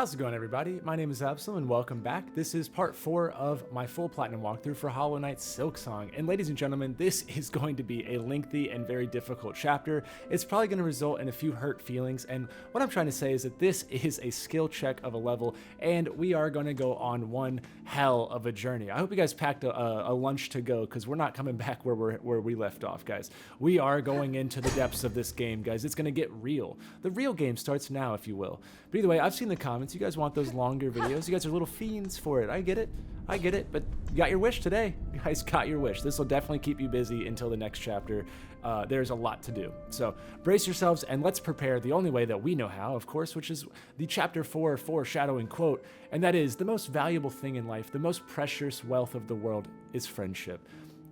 How's it going, everybody? My name is Absoulem and welcome back. This is part 4 of my full platinum walkthrough for Hollow Knight Silksong. And ladies and gentlemen, this is going to be a lengthy and very difficult chapter. It's probably going to result in a few hurt feelings, and what I'm trying to say is that this is a skill check of a level, and we are going to go on one hell of a journey. I hope you guys packed a lunch to go, because we're not coming back where we left off, guys. We are going into the depths of this game, guys. It's going to get real. The real game starts now, if you will. But either way, I've seen the comments. You guys want those longer videos. You guys are little fiends for it. I get it, but you got your wish today. You guys got your wish. This will definitely keep you busy until the next chapter. There's a lot to do. So brace yourselves and let's prepare the only way that we know how, of course, which is the chapter 4 foreshadowing quote, and that is, the most valuable thing in life, the most precious wealth of the world is friendship.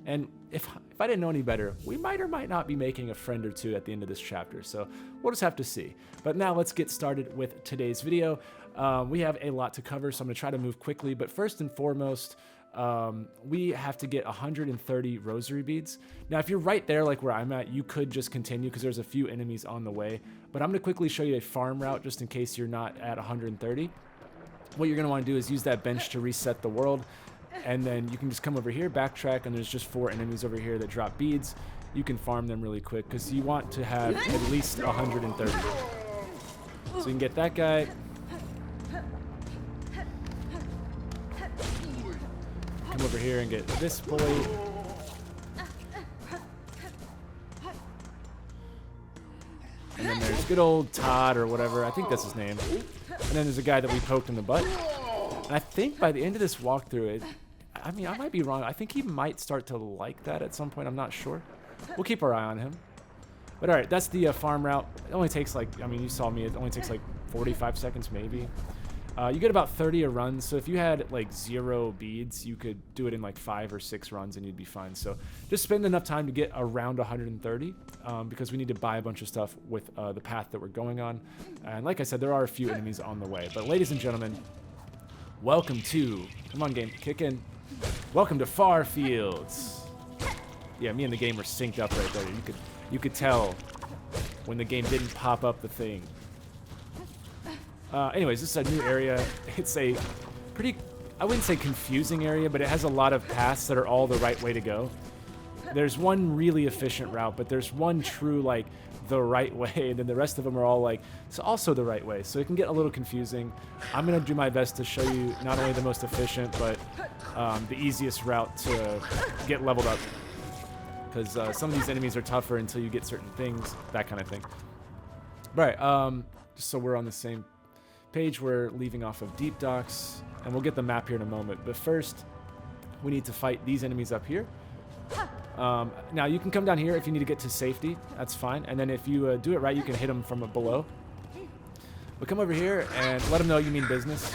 And if I didn't know any better, we might or might not be making a friend or two at the end of this chapter, so we'll just have to see. But now let's get started with today's video. We have a lot to cover, so I'm going to try to move quickly, but first and foremost, we have to get 130 rosary beads. Now, if you're right there, like where I'm at, you could just continue because there's a few enemies on the way, but I'm going to quickly show you a farm route just in case you're not at 130. What you're going to want to do is use that bench to reset the world. And then you can just come over here, backtrack, and there's just 4 enemies over here that drop beads. You can farm them really quick because you want to have at least 130. So you can get that guy. Come over here and get this boy. And then there's good old Todd or whatever. I think that's his name. And then there's a guy that we poked in the butt. And I think by the end of this walkthrough, I mean, I might be wrong. I think he might start to like that at some point. I'm not sure. We'll keep our eye on him. But all right, that's the farm route. It only takes like, I mean, you saw me. It only takes like 45 seconds maybe. You get about 30 a run. So if you had like 0 beads, you could do it in like 5 or 6 runs and you'd be fine. So just spend enough time to get around 130 because we need to buy a bunch of stuff with the path that we're going on. And like I said, there are a few enemies on the way. But ladies and gentlemen, welcome to, come on game, kick in. Welcome to Far Fields. Yeah, me and the game were synced up right there. You could tell when the game didn't pop up the thing. Anyways, this is a new area. It's a pretty, I wouldn't say confusing area, but it has a lot of paths that are all the right way to go. There's one really efficient route, but there's one true, like, the right way, and then the rest of them are all, like, it's also the right way. So it can get a little confusing. I'm going to do my best to show you not only the most efficient, but the easiest route to get leveled up. Because some of these enemies are tougher until you get certain things, that kind of thing. Right, just so we're on the same page, we're leaving off of Deep Docks, and we'll get the map here in a moment. But first, we need to fight these enemies up here. Now, you can come down here if you need to get to safety. That's fine. And then if you do it right, you can hit them from below. But come over here and let them know you mean business.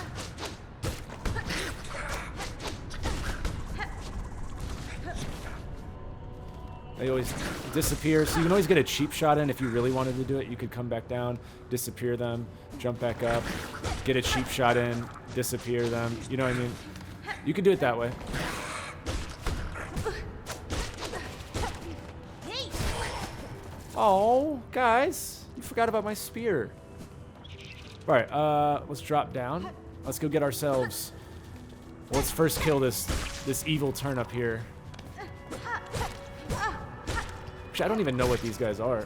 They always disappear, so you can always get a cheap shot in if you really wanted to do it. You could come back down, disappear them, jump back up, get a cheap shot in, disappear them. You know what I mean? You could do it that way. Oh, guys, you forgot about my spear. All right, let's drop down. Let's go get ourselves. Well, let's first kill this evil turnip here. Actually, I don't even know what these guys are.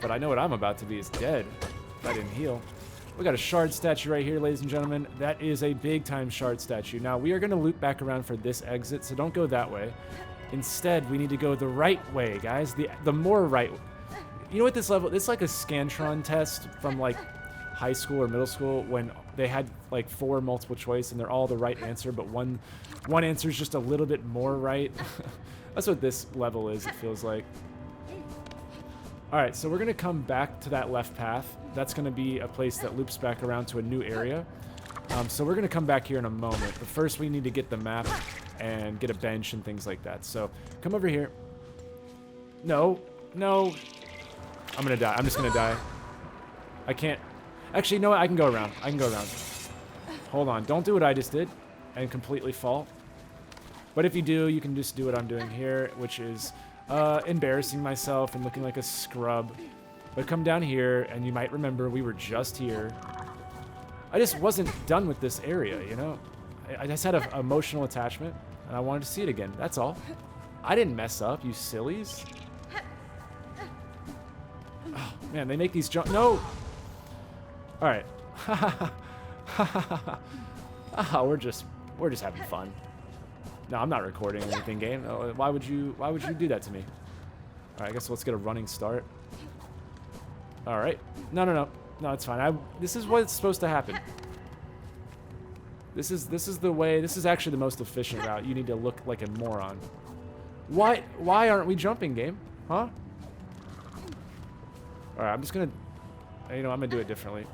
But I know what I'm about to be is dead if I didn't heal. We got a shard statue right here, ladies and gentlemen. That is a big-time shard statue. Now, we are going to loop back around for this exit, so don't go that way. Instead, we need to go the right way, guys. The more right. You know what this level? It's like a Scantron test from like high school or middle school when they had like 4 multiple choice and they're all the right answer, but one answer is just a little bit more right. That's what this level is, it feels like. All right, so we're going to come back to that left path. That's going to be a place that loops back around to a new area. So we're going to come back here in a moment. But first, we need to get the map and get a bench and things like that. So come over here. No. I'm going to die. I'm just going to die. I can't. Actually, you know what? I can go around. Hold on. Don't do what I just did and completely fall. But if you do, you can just do what I'm doing here, which is embarrassing myself and looking like a scrub. But come down here, and you might remember we were just here. I just wasn't done with this area, you know? I just had an emotional attachment, and I wanted to see it again. That's all. I didn't mess up, you sillies. Oh, man, they make these jump. No! All right. We're just having fun. No, I'm not recording anything, game. Why would you do that to me? All right, I guess let's get a running start. All right. No, it's fine. This is what's supposed to happen. This is the way. This is actually the most efficient route. You need to look like a moron. Why aren't we jumping, game? Huh? All right, I'm just gonna. You know, I'm gonna do it differently.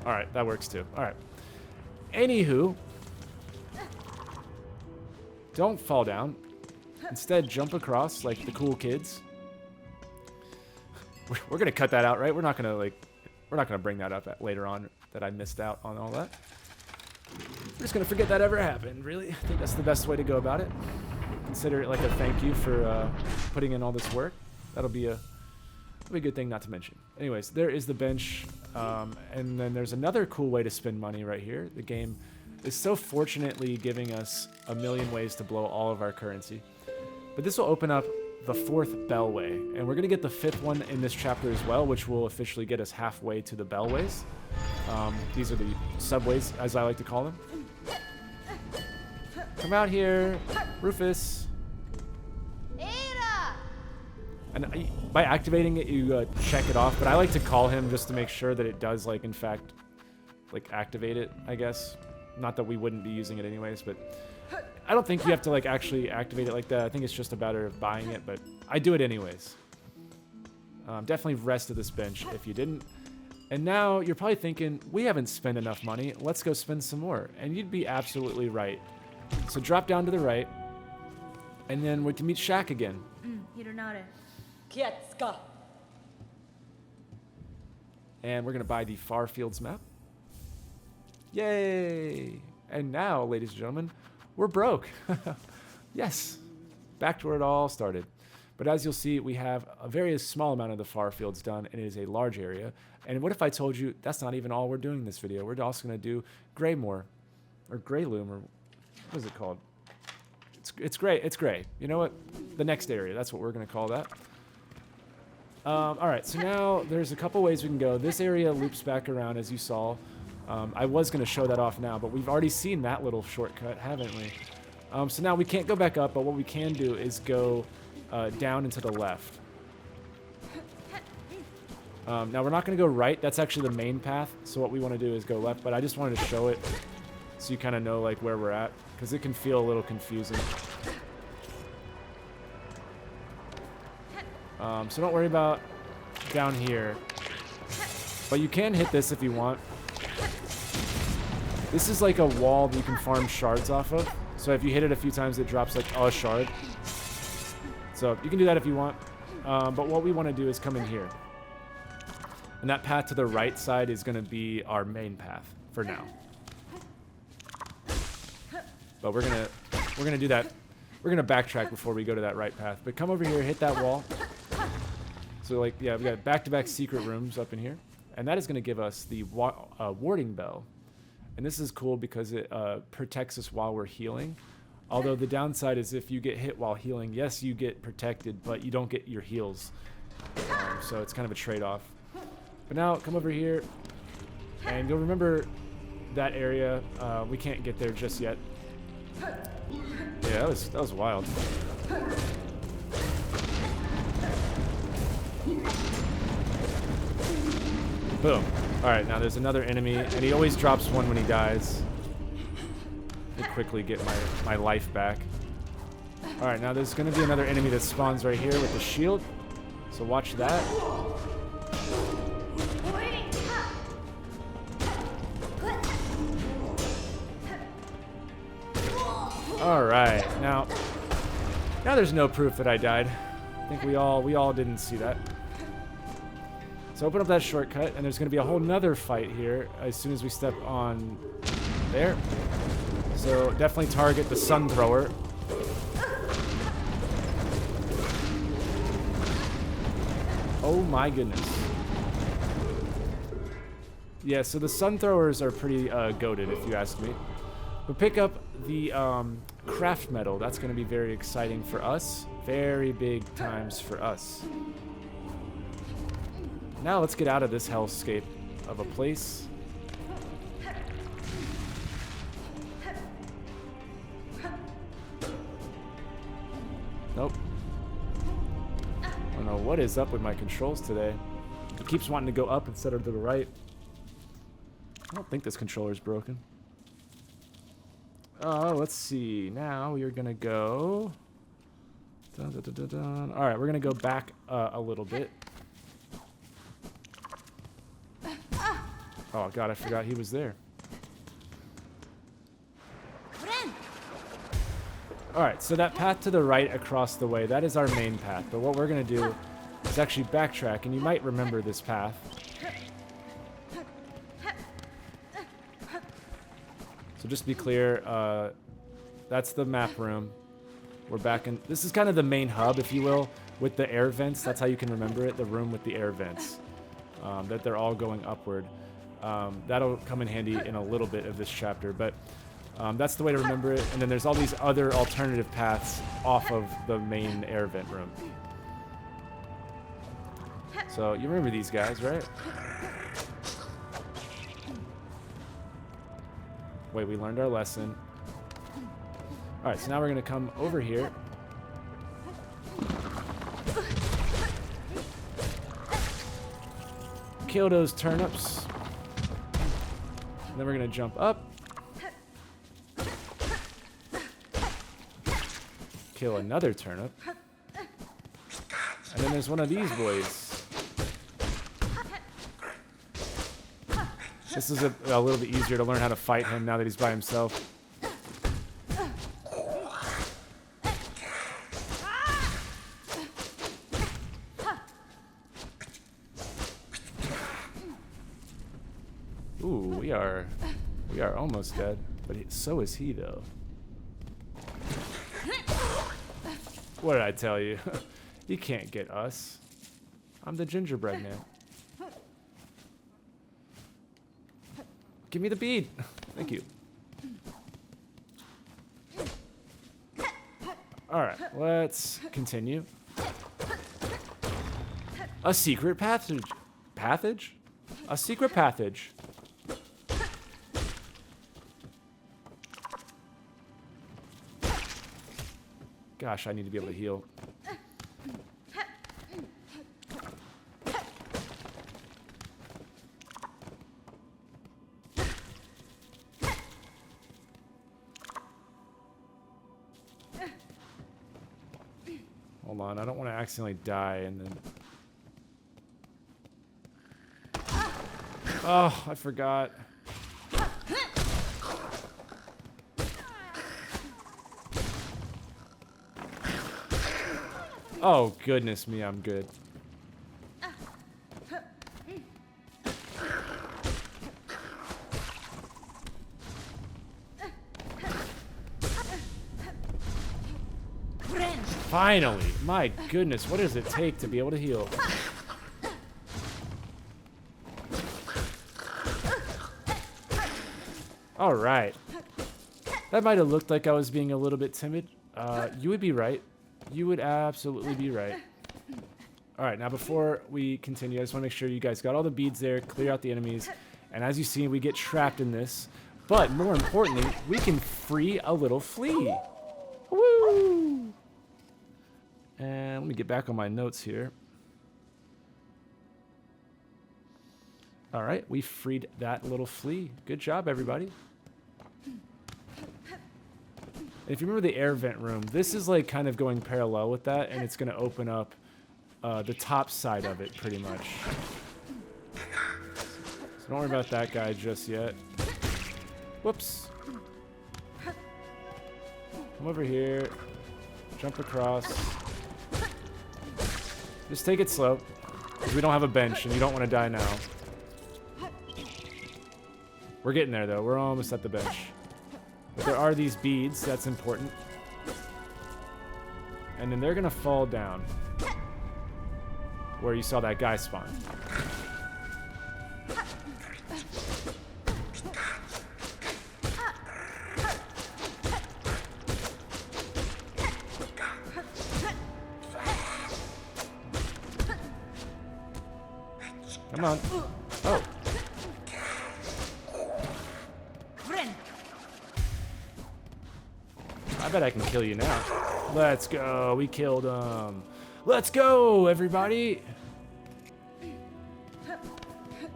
All right, that works too. All right. Anywho, don't fall down. Instead, jump across like the cool kids. We're gonna cut that out, right? We're not gonna bring that up later on that I missed out on all that. We're just gonna forget that ever happened. Really, I think that's the best way to go about it. Consider it like a thank you for putting in all this work. That'll be a good thing not to mention. Anyways, there is the bench, and then there's another cool way to spend money right here. The game is so fortunately giving us a million ways to blow all of our currency. But this will open up the 4th bellway, and we're going to get the 5th one in this chapter as well, which will officially get us halfway to the bellways. These are the subways, as I like to call them. Come out here, Rufus. And by activating it, you check it off, but I like to call him just to make sure that it does, like, in fact, like, activate it, I guess. Not that we wouldn't be using it anyways, but I don't think you have to, like, actually activate it like that. I think it's just a matter of buying it, but I do it anyways. Definitely rest of this bench if you didn't. And now you're probably thinking, we haven't spent enough money. Let's go spend some more. And you'd be absolutely right. So drop down to the right, and then we can meet Shaq again. And we're going to buy the Far Fields map. Yay! And now, ladies and gentlemen, we're broke. Yes, back to where it all started. But as you'll see, we have a very small amount of the Far Fields done, and it is a large area. And what if I told you that's not even all we're doing in this video? We're also going to do Greymoor, or Greyloom, or what is it called? It's gray. It's gray. You know what? The next area. That's what we're going to call that. All right, so now there's a couple ways we can go. This area loops back around, as you saw. I was going to show that off now, but we've already seen that little shortcut, haven't we? So now we can't go back up, but what we can do is go down and to the left. Now we're not going to go right. That's actually the main path. So what we want to do is go left, but I just wanted to show it so you kind of know like where we're at, because it can feel a little confusing. So don't worry about down here, but you can hit this if you want. This is like a wall that you can farm shards off of. So if you hit it a few times, it drops like a shard. So you can do that if you want. But what we want to do is come in here. And that path to the right side is going to be our main path for now. But we're gonna do that. We're gonna backtrack before we go to that right path. But come over here, hit that wall. So like, yeah, we got back-to-back secret rooms up in here, and that is gonna give us the warding bell. And this is cool because it protects us while we're healing. Although the downside is if you get hit while healing, yes, you get protected, but you don't get your heals. So it's kind of a trade-off. But now come over here, and you'll remember that area. We can't get there just yet. Yeah, that was wild. Boom. Alright, now there's another enemy, and he always drops one when he dies. Let me quickly get my life back. Alright, now there's going to be another enemy that spawns right here with the shield. So watch that. Alright, now there's no proof that I died. I think we all didn't see that. So open up that shortcut, and there's going to be a whole nother fight here as soon as we step on there. So definitely target the sun thrower. Oh my goodness. Yeah, so the sun throwers are pretty goated, if you ask me. But pick up the craft medal. That's going to be very exciting for us. Very big times for us. Now let's get out of this hellscape of a place. Nope. I don't know what is up with my controls today. It keeps wanting to go up instead of to the right. I don't think this controller's broken. Let's see. Now we are going to go... Dun, dun, dun, dun, dun. All right, we're going to go back a little bit. Oh, God, I forgot he was there. All right, so that path to the right across the way, that is our main path. But what we're going to do is actually backtrack, and you might remember this path. So just to be clear, that's the map room. We're back in... This is kind of the main hub, if you will, with the air vents. That's how you can remember it, the room with the air vents. That they're all going upward. That'll come in handy in a little bit of this chapter, but that's the way to remember it. And then there's all these other alternative paths off of the main air vent room. So you remember these guys, right? Wait, we learned our lesson. All right, so now we're going to come over here. Kill those turnips. And then we're going to jump up. Kill another turnip. And then there's one of these boys. This is a little bit easier to learn how to fight him now that he's by himself. Ooh, we are almost dead, but so is he though. What did I tell you? You can't get us. I'm the gingerbread man. Give me the bead. Thank you. Alright, let's continue. A secret passage. Passage? A secret passage. Gosh, I need to be able to heal. Hold on, I don't want to accidentally die and then... Oh, I forgot. Oh, goodness me, I'm good. Finally! My goodness, what does it take to be able to heal? Alright. That might have looked like I was being a little bit timid. You would be right. You would absolutely be right. Alright, now before we continue, I just want to make sure you guys got all the beads there, clear out the enemies, and as you see, we get trapped in this. But more importantly, we can free a little flea. Woo! And let me get back on my notes here. Alright, we freed that little flea. Good job, everybody. If you remember the air vent room, this is like kind of going parallel with that, and it's going to open up the top side of it, pretty much. So don't worry about that guy just yet. Whoops. Come over here. Jump across. Just take it slow, because we don't have a bench, and you don't want to die now. We're getting there, though. We're almost at the bench. But there are these beads. That's important. And then they're going to fall down. where you saw that guy spawn. Come on. Oh. I bet I can kill you now. Let's go. We killed him. Let's go, everybody.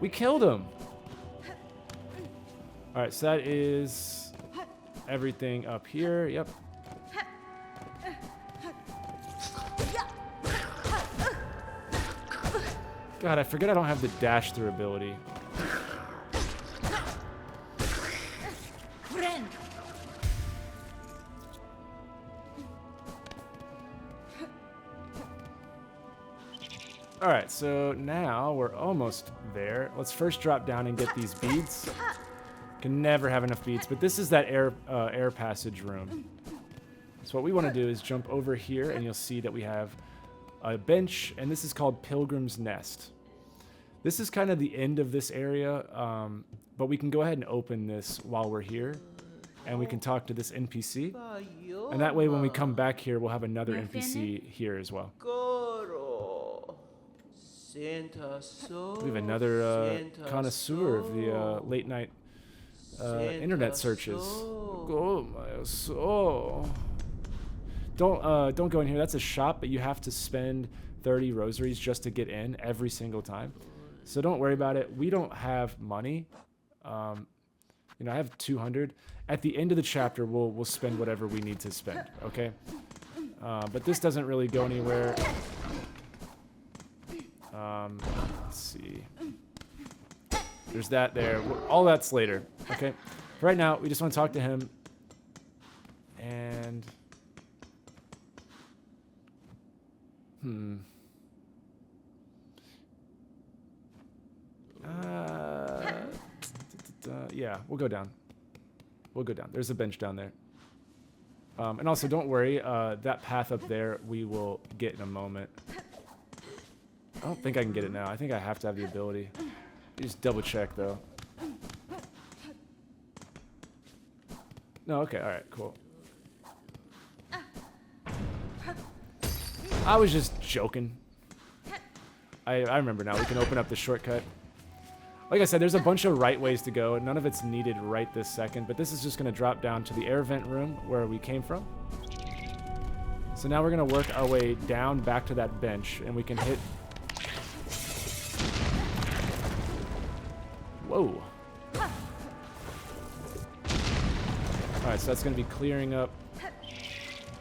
We killed him. All right, so that is everything up here. Yep. God, I forget I don't have the dash through ability. All right, so now we're almost there. Let's first drop down and get these beads. Can never have enough beads, but this is that air passage room. So what we want to do is jump over here, and you'll see that we have a bench, and this is called Pilgrim's Nest. This is kind of the end of this area, but we can go ahead and open this while we're here, and we can talk to this NPC. And that way, when we come back here, we'll have another NPC here as well. We have another connoisseur of the late night internet searches. Oh my soul! Don't go in here. That's a shop, but you have to spend 30 rosaries just to get in every single time. So don't worry about it. We don't have money. You know, I have 200. At the end of the chapter, we'll spend whatever we need to spend. Okay. But this doesn't really go anywhere. Let's see. There's that there. All that's later. Okay. For right now, we just want to talk to him. And yeah, we'll go down. We'll go down. There's a bench down there. And also, don't worry. That path up there, we will get in a moment. I don't think I can get it now. I think I have to have the ability. Just double check, though. No, okay. All right, cool. I was just joking. I remember now. We can open up the shortcut. Like I said, there's a bunch of right ways to go. None of it's needed right this second, but this is just going to drop down to the air vent room where we came from. So now we're going to work our way down back to that bench, and we can hit... Whoa. Alright, so that's going to be clearing up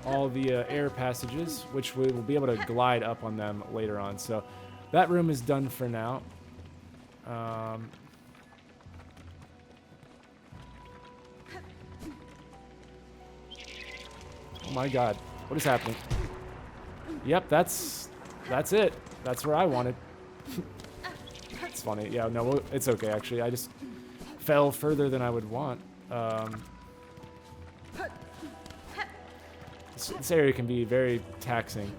all the air passages, which we will be able to glide up on them later on. So that room is done for now. Oh my god, what is happening? Yep, that's it. That's where I wanted. It's funny. Yeah, no, it's okay actually. I just fell further than I would want. This area can be very taxing.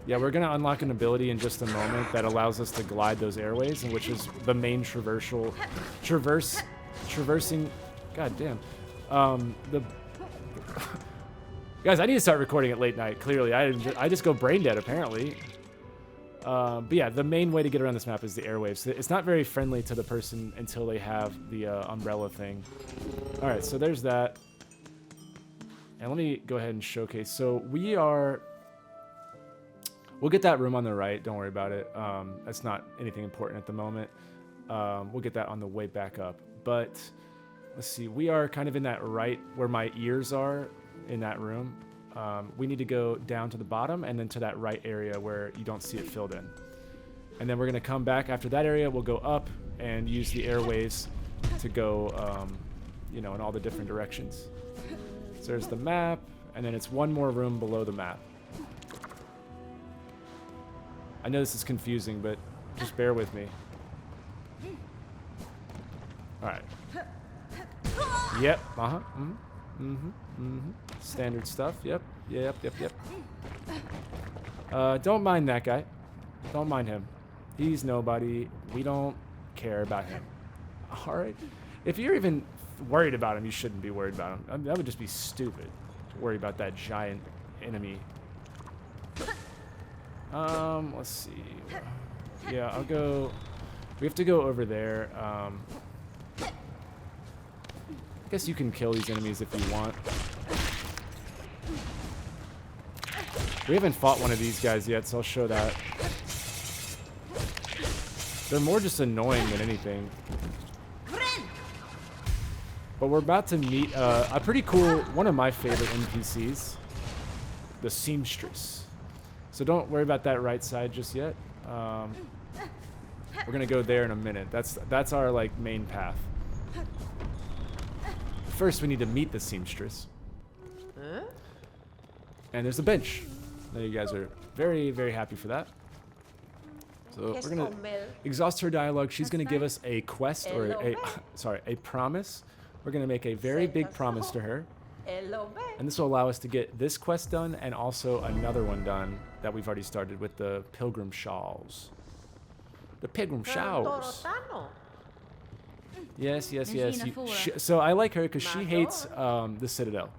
Yeah, we're going to unlock an ability in just a moment that allows us to glide those airways, and which is the main traversing, god damn. Guys, I need to start recording at late night, clearly. I just go brain dead, apparently. But yeah, the main way to get around this map is the airwaves. It's not very friendly to the person until they have the umbrella thing. Alright, so there's that. And let me go ahead and showcase. So we'll get that room on the right. Don't worry about it. That's not anything important at the moment. We'll get that on the way back up. But let's see. We are kind of in that right where my ears are in that room. We need to go down to the bottom and then to that right area where you don't see it filled in. And then we're going to come back after that area. We'll go up and use the airways to go, you know, in all the different directions. So there's the map, and then it's one more room below the map. I know this is confusing, but just bear with me. Alright. Yep, Standard stuff, yep. Yep, yep, yep. Don't mind that guy. Don't mind him. He's nobody. We don't care about him. Alright. If you're even worried about him, you shouldn't be worried about him. That would just be stupid to worry about that giant enemy. Let's see. Yeah, I'll go... We have to go over there. I guess you can kill these enemies if you want. We haven't fought one of these guys yet, so I'll show that. They're more just annoying than anything. But we're about to meet a pretty cool, one of my favorite NPCs, the seamstress. So don't worry about that right side just yet. We're gonna go there in a minute. That's our like main path. First, we need to meet the seamstress. And there's a bench. Now you guys are very, very happy for that. So we're gonna exhaust her dialogue. She's gonna give us a quest or a promise. We're gonna make a very big promise to her. And this will allow us to get this quest done and also another one done that we've already started with the pilgrim shawls. The pilgrim shawls. Yes, yes, yes. So I like her because she hates the Citadel.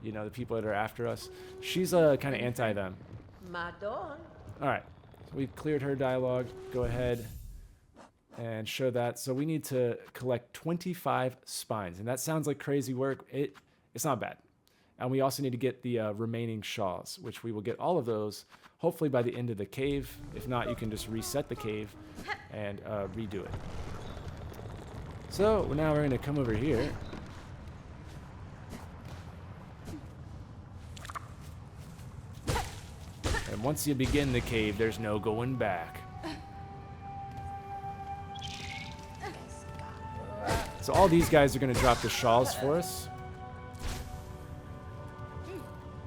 You know, the people that are after us. She's kind of anti them. Alright. So we've cleared her dialogue. Go ahead and show that. So we need to collect 25 spines. And that sounds like crazy work. It's not bad. And we also need to get the remaining shawls, which we will get all of those hopefully by the end of the cave. If not, you can just reset the cave and redo it. So now we're going to come over here. And once you begin the cave, there's no going back. So all these guys are going to drop the shawls for us.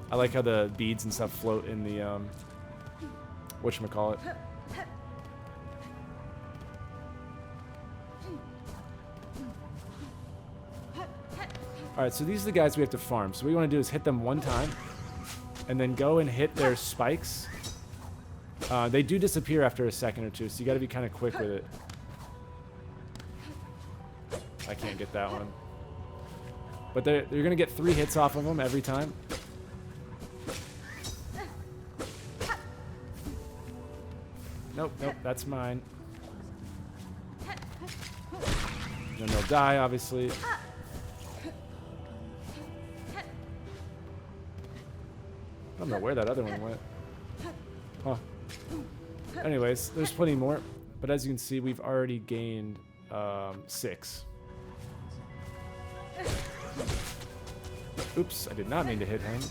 I like how the beads and stuff float in the, whatchamacallit. Alright, so these are the guys we have to farm. So what we want to do is hit them one time, and then go and hit their spikes. They do disappear after a second or two, so you got to be kind of quick with it. I can't get that one. But you're going to get 3 hits off of them every time. Nope, nope, that's mine. Then they'll die, obviously. I don't know where that other one went. Huh. Anyways, there's plenty more. But as you can see, we've already gained 6. Oops, I did not mean to hit him.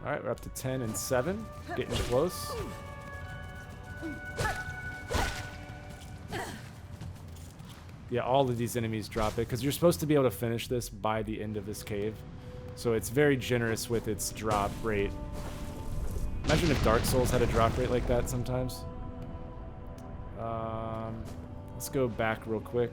Alright, we're up to 10 and 7. Getting close. Yeah, all of these enemies drop it, because you're supposed to be able to finish this by the end of this cave. So it's very generous with its drop rate. Imagine if Dark Souls had a drop rate like that sometimes. Let's go back real quick.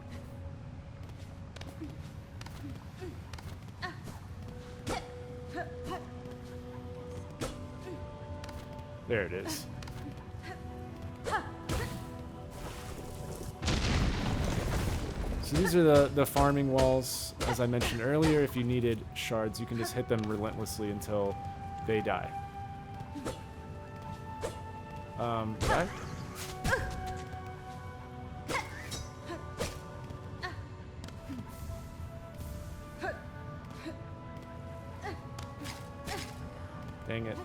There it is. So these are the farming walls. As I mentioned earlier, if you needed shards, you can just hit them relentlessly until they die. Die? Dang it.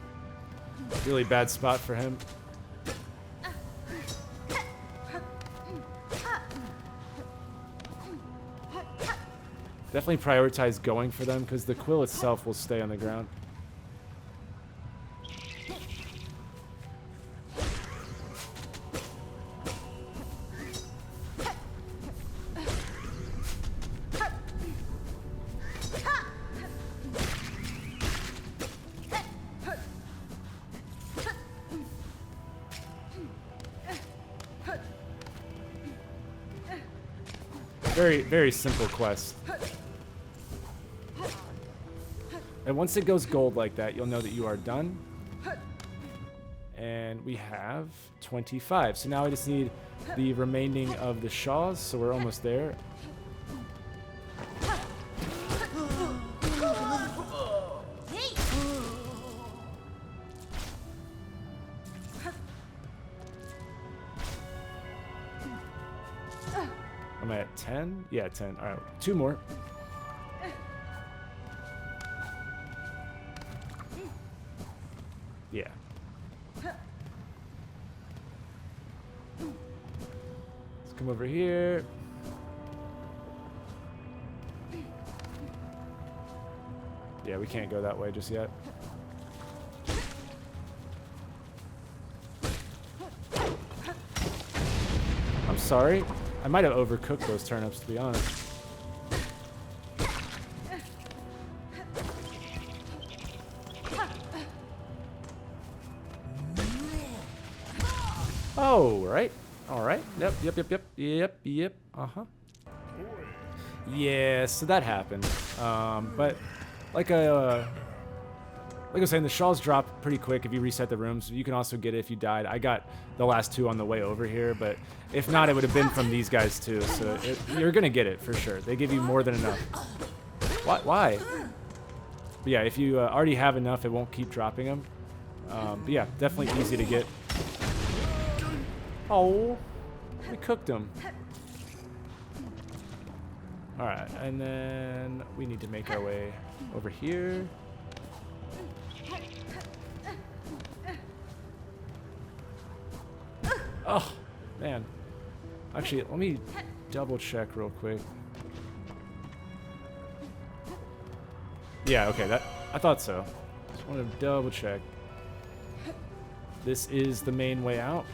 Really bad spot for him. Definitely prioritize going for them, because the quill itself will stay on the ground. Very, very simple quest. And once it goes gold like that, you'll know that you are done. And we have 25. So now I just need the remaining of the shaws, so we're almost there. Am I at 10? Yeah, 10. All right, 2 more. Yeah. Let's come over here. Yeah, we can't go that way just yet. I'm sorry. I might have overcooked those turnips, to be honest. Oh, right. All right. Yep. Uh-huh. Yeah, so that happened. But like I was saying, the shawls drop pretty quick if you reset the rooms. You can also get it if you died. I got the last 2 on the way over here, but if not, it would have been from these guys too. So you're gonna get it for sure. They give you more than enough. Why? But yeah, if you already have enough, it won't keep dropping them. But yeah, definitely easy to get. Oh, we cooked them. All right, and then we need to make our way over here. Oh, man. Actually, let me double check real quick. Yeah, okay, I thought so. Just want to double check. This is the main way out.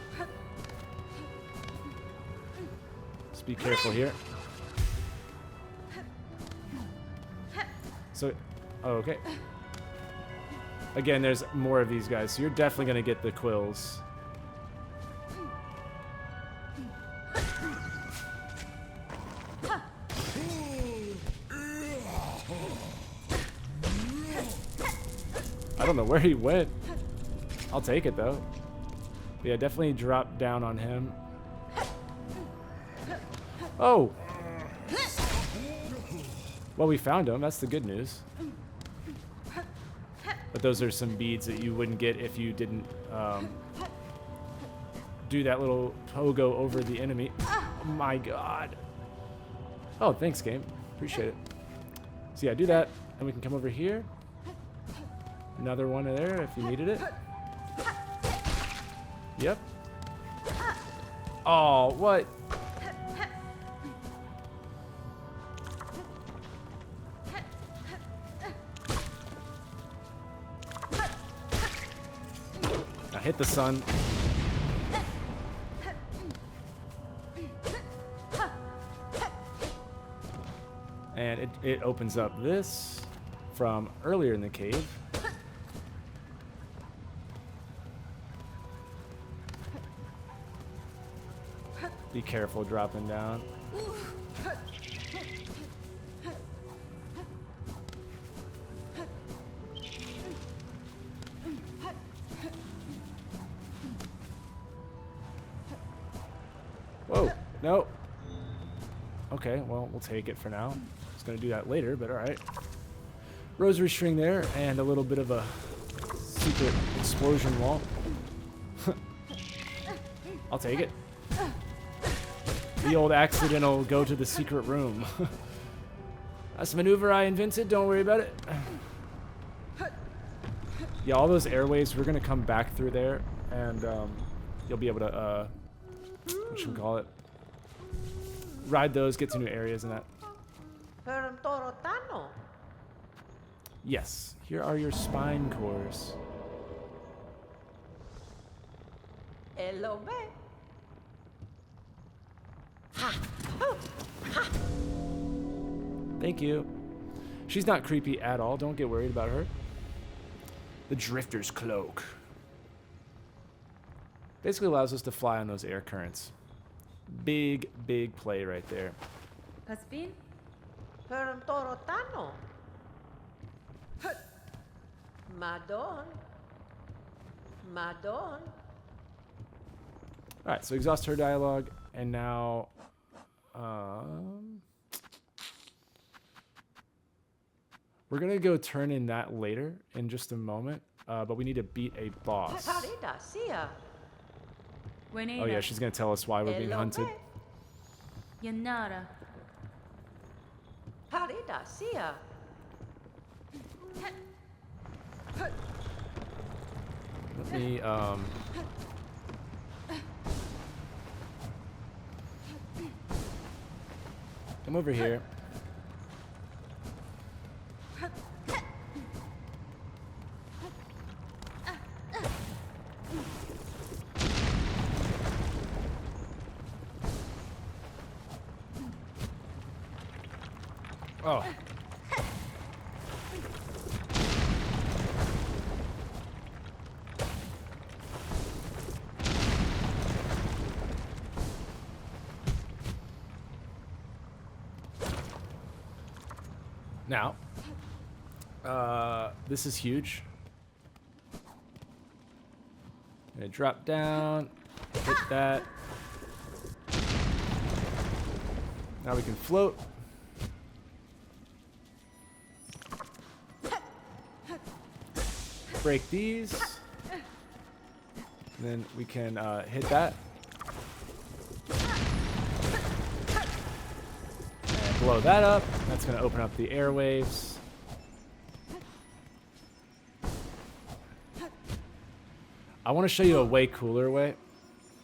Just be careful here. So, oh, okay. Again, there's more of these guys, so you're definitely going to get the quills. I don't know where he went. I'll take it, though. But yeah, definitely drop down on him. Oh! Well, we found him. That's the good news. But those are some beads that you wouldn't get if you didn't do that little pogo over the enemy. Oh my god. Oh, thanks, game. Appreciate it. So yeah, do that, and we can come over here. Another one there if you needed it. Yep. Oh, what? I hit the sun. And it opens up this from earlier in the cave. Be careful dropping down. Whoa, no. Okay, well, we'll take it for now. I was gonna do that later, but all right. Rosary string there, and a little bit of a secret explosion wall. I'll take it. The old accidental go to the secret room. That's a maneuver I invented, don't worry about it. Yeah, all those airways, we're gonna come back through there, and you'll be able to, what should we call it? Ride those, get to new areas and that. Yes, here are your spine cores. Hello, babe. Thank you. She's not creepy at all. Don't get worried about her. The Drifter's Cloak. Basically allows us to fly on those air currents. Big, big play right there. Paspin? Per Torotano. Madon. Madon. All right, so exhaust her dialogue, and now, we're gonna go turn in that later in just a moment, but we need to beat a boss. Parida, Sia. Oh yeah, she's gonna tell us why we're being hunted. Yanara. Parida, Sia. Let me, come over here. Oh. Now, this is huge. Gonna drop down, hit that. Now we can float. Break these. And then we can hit that. And blow that up. That's going to open up the airwaves. I want to show you a way cooler way.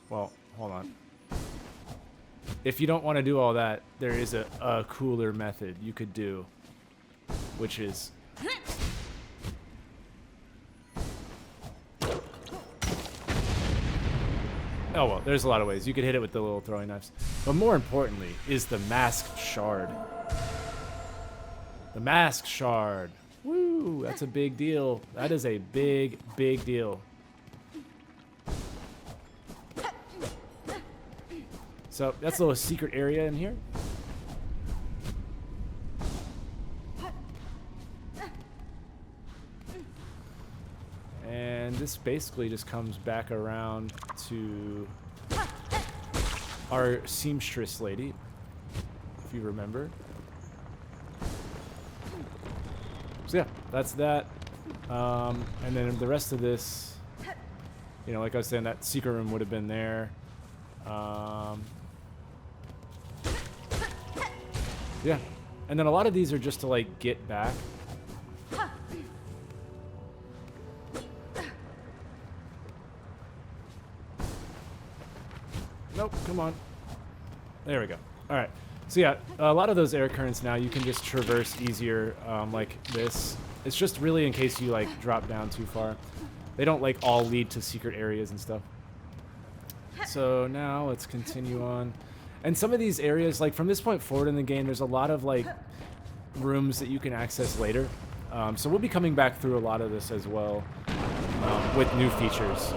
Well, hold on. If you don't want to do all that, there is a cooler method you could do, which is... Oh, well, there's a lot of ways. You could hit it with the little throwing knives. But more importantly is the masked shard. The masked shard. Woo, that's a big deal. That is a big, big deal. So that's a little secret area in here. And this basically just comes back around to our seamstress lady, if you remember. So yeah, that's that. And then the rest of this, you know, like I was saying, that secret room would have been there. Yeah, and then a lot of these are just to like get back. Nope, come on. There we go. All right. So yeah, a lot of those air currents now you can just traverse easier like this. It's just really in case you like drop down too far. They don't like all lead to secret areas and stuff. So now let's continue on. And some of these areas, like from this point forward in the game, there's a lot of like rooms that you can access later. So we'll be coming back through a lot of this as well with new features.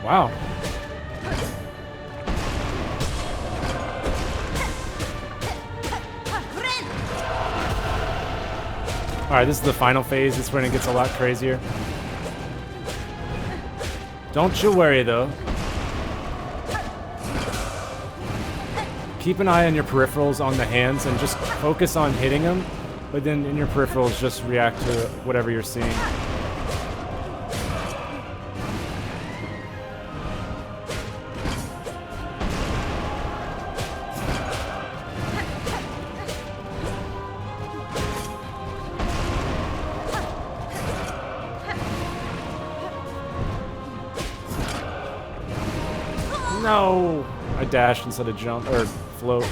Wow. Alright, this is the final phase. It's when it gets a lot crazier. Don't you worry, though. Keep an eye on your peripherals on the hands and just focus on hitting them, but then in your peripherals just react to whatever you're seeing. No! I dashed instead of jump, or float.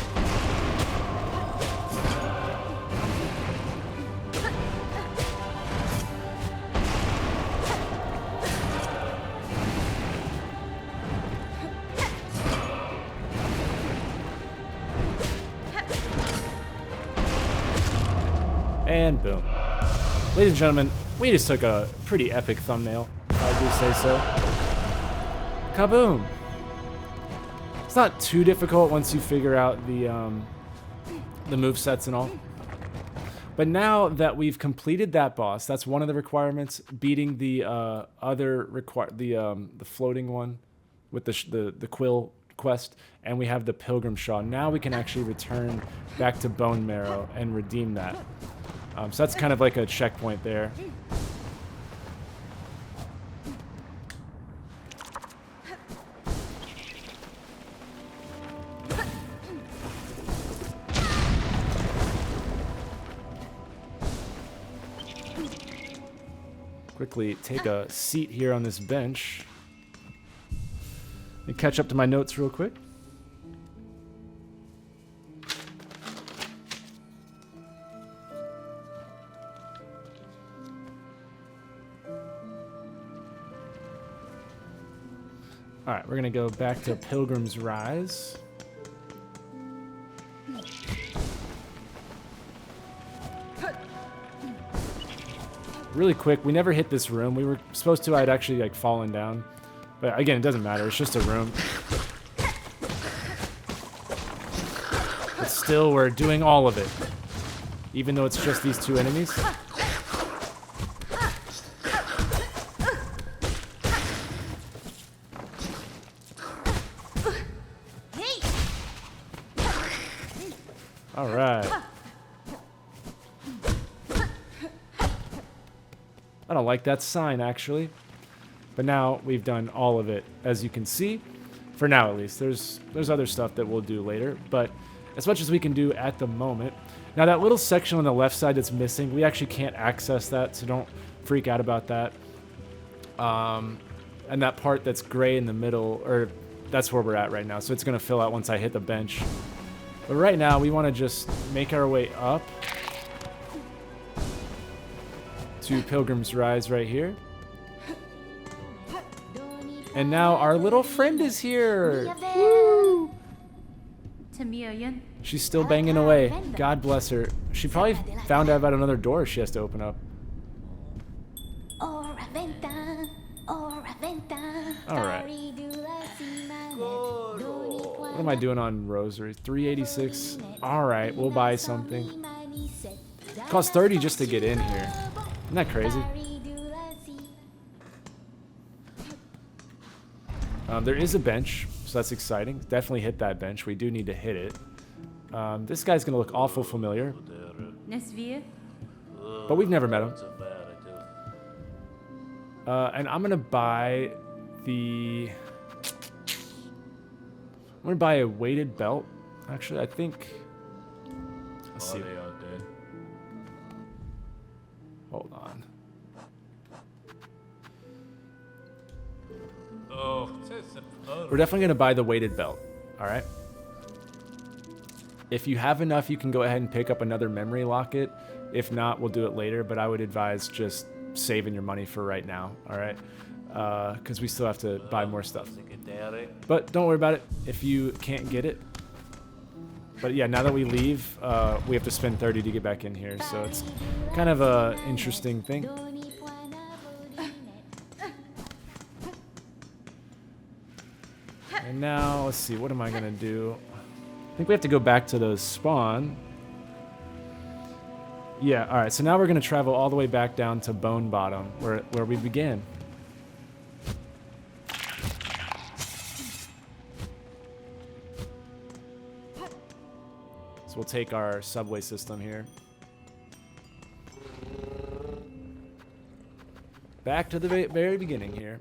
And boom. Ladies and gentlemen, we just took a pretty epic thumbnail, if I do say so. Kaboom! It's not too difficult once you figure out the movesets and all. But now that we've completed that boss, that's one of the requirements. Beating the the floating one with the quill quest, and we have the Pilgrim Shaw. Now we can actually return back to Bone Marrow and redeem that. So that's kind of like a checkpoint there. Quickly take a seat here on this bench. Let me catch up to my notes real quick. Alright, we're gonna go back to Pilgrim's Rise. Really quick, we never hit this room. We were supposed to, I'd actually like fallen down. But again, it doesn't matter, it's just a room. But still, we're doing all of it. Even though it's just these two enemies. Alright. I don't like that sign, actually. But now we've done all of it, as you can see. For now, at least. There's other stuff that we'll do later, but as much as we can do at the moment. Now, that little section on the left side that's missing, we actually can't access that, so don't freak out about that. And that part that's gray in the middle, or that's where we're at right now, so it's going to fill out once I hit the bench. But right now, we want to just make our way up to Pilgrim's Rise right here. And now our little friend is here. Woo! She's still banging away. God bless her. She probably found out about another door she has to open up. Alright. What am I doing on Rosary? 386. Alright, we'll buy something. It costs 30 just to get in here. Isn't that crazy? There is a bench, so that's exciting. Definitely hit that bench. We do need to hit it. This guy's going to look awful familiar. But we've never met him. And I'm going to buy the... I'm going to buy a weighted belt. Actually, I think... Let's see. Hold on. We're definitely going to buy the weighted belt. Alright? If you have enough, you can go ahead and pick up another memory locket. If not, we'll do it later, but I would advise just saving your money for right now. Alright? Because we still have to buy more stuff. But don't worry about it if you can't get it. But yeah, now that we leave, we have to spend 30 to get back in here, so it's kind of a interesting thing. And now, let's see, what am I gonna do? I think we have to go back to the spawn. Yeah, alright, so now we're gonna travel all the way back down to Bone Bottom, where we began. So we'll take our subway system here. Back to the very beginning here.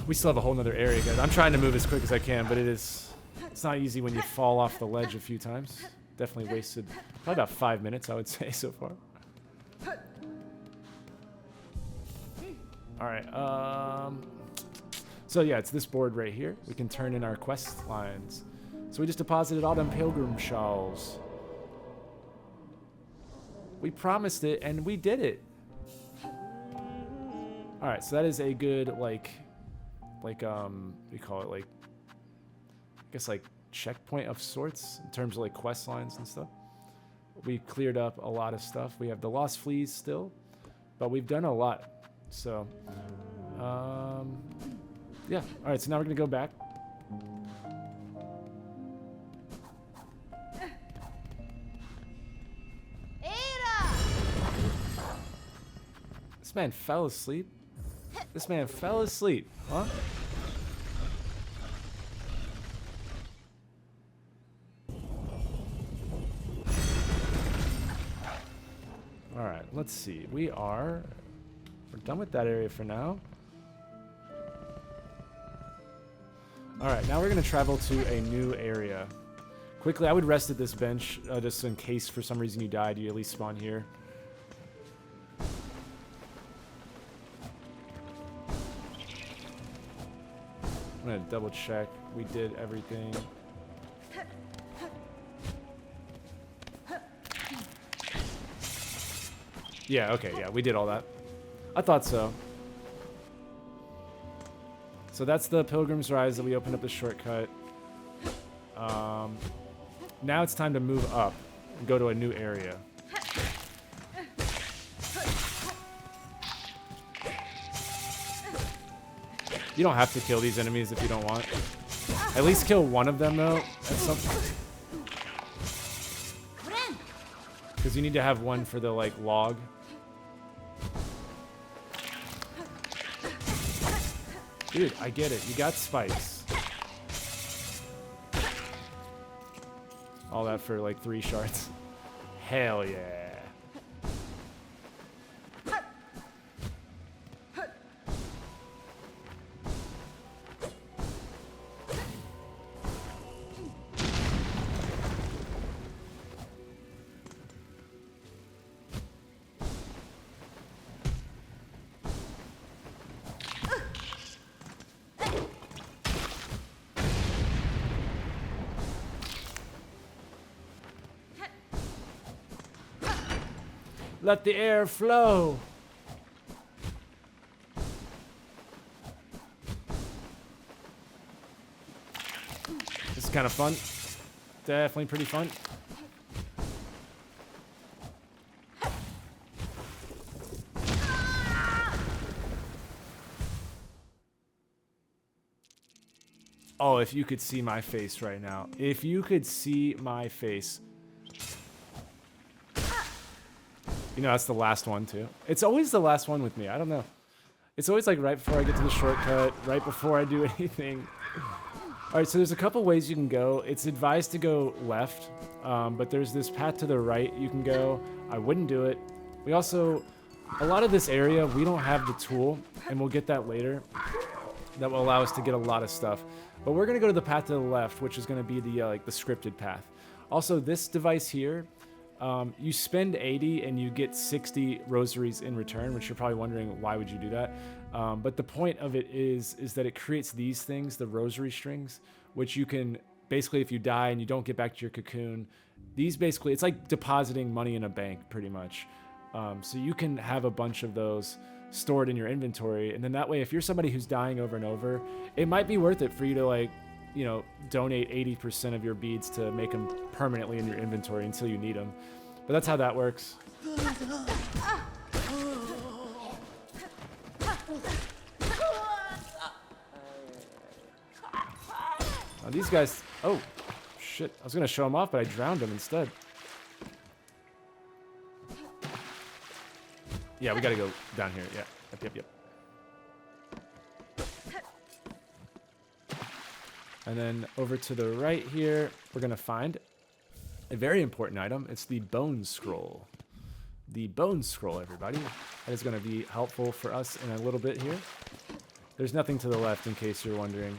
We still have a whole nother area, guys. I'm trying to move as quick as I can, but it's not easy when you fall off the ledge a few times. Definitely wasted probably about 5 minutes, I would say, so far. Alright, so yeah, it's this board right here. We can turn in our quest lines. So we just deposited all them pilgrim shawls. We promised it, and we did it. Alright, so that is a good, what do you call it, I guess checkpoint of sorts in terms of quest lines and stuff. We cleared up a lot of stuff. We have the lost fleas still, but we've done a lot. So, yeah. All right, so now we're gonna go back. This man fell asleep. This man fell asleep, huh? All right, let's see. We're done with that area for now. All right, now we're gonna travel to a new area. Quickly, I would rest at this bench just in case for some reason you died. You at least spawn here. I'm gonna double check we did everything. Yeah, okay, yeah, we did all that. I thought so. So that's the Pilgrim's Rise that we opened up the shortcut. Now it's time to move up and go to a new area. You don't have to kill these enemies if you don't want. At least kill one of them though. That's something. Because you need to have one for the log. Dude, I get it. You got spikes. All that for 3 shards. Hell yeah. Let the air flow. This is kind of fun. Definitely pretty fun. Oh, if you could see my face right now. If you could see my face. You know, that's the last one, too. It's always the last one with me. I don't know. It's always right before I get to the shortcut, right before I do anything. All right, so there's a couple ways you can go. It's advised to go left, but there's this path to the right you can go. I wouldn't do it. We also, a lot of this area, we don't have the tool, and we'll get that later. That will allow us to get a lot of stuff. But we're going to go to the path to the left, which is going to be the scripted path. Also, this device here, you spend 80 and you get 60 rosaries in return, which you're probably wondering why would you do that. But the point of it is that it creates these things, the rosary strings, which you can basically, if you die and you don't get back to your cocoon, these basically, it's like depositing money in a bank pretty much. So you can have a bunch of those stored in your inventory, and then that way if you're somebody who's dying over and over, it might be worth it for you to donate 80% of your beads to make them permanently in your inventory until you need them. But that's how that works. These guys... Oh, shit. I was going to show them off, but I drowned them instead. Yeah, we got to go down here. Yeah. Yep. And then over to the right here, we're going to find a very important item. It's the bone scroll. The bone scroll, everybody. That is going to be helpful for us in a little bit here. There's nothing to the left in case you're wondering.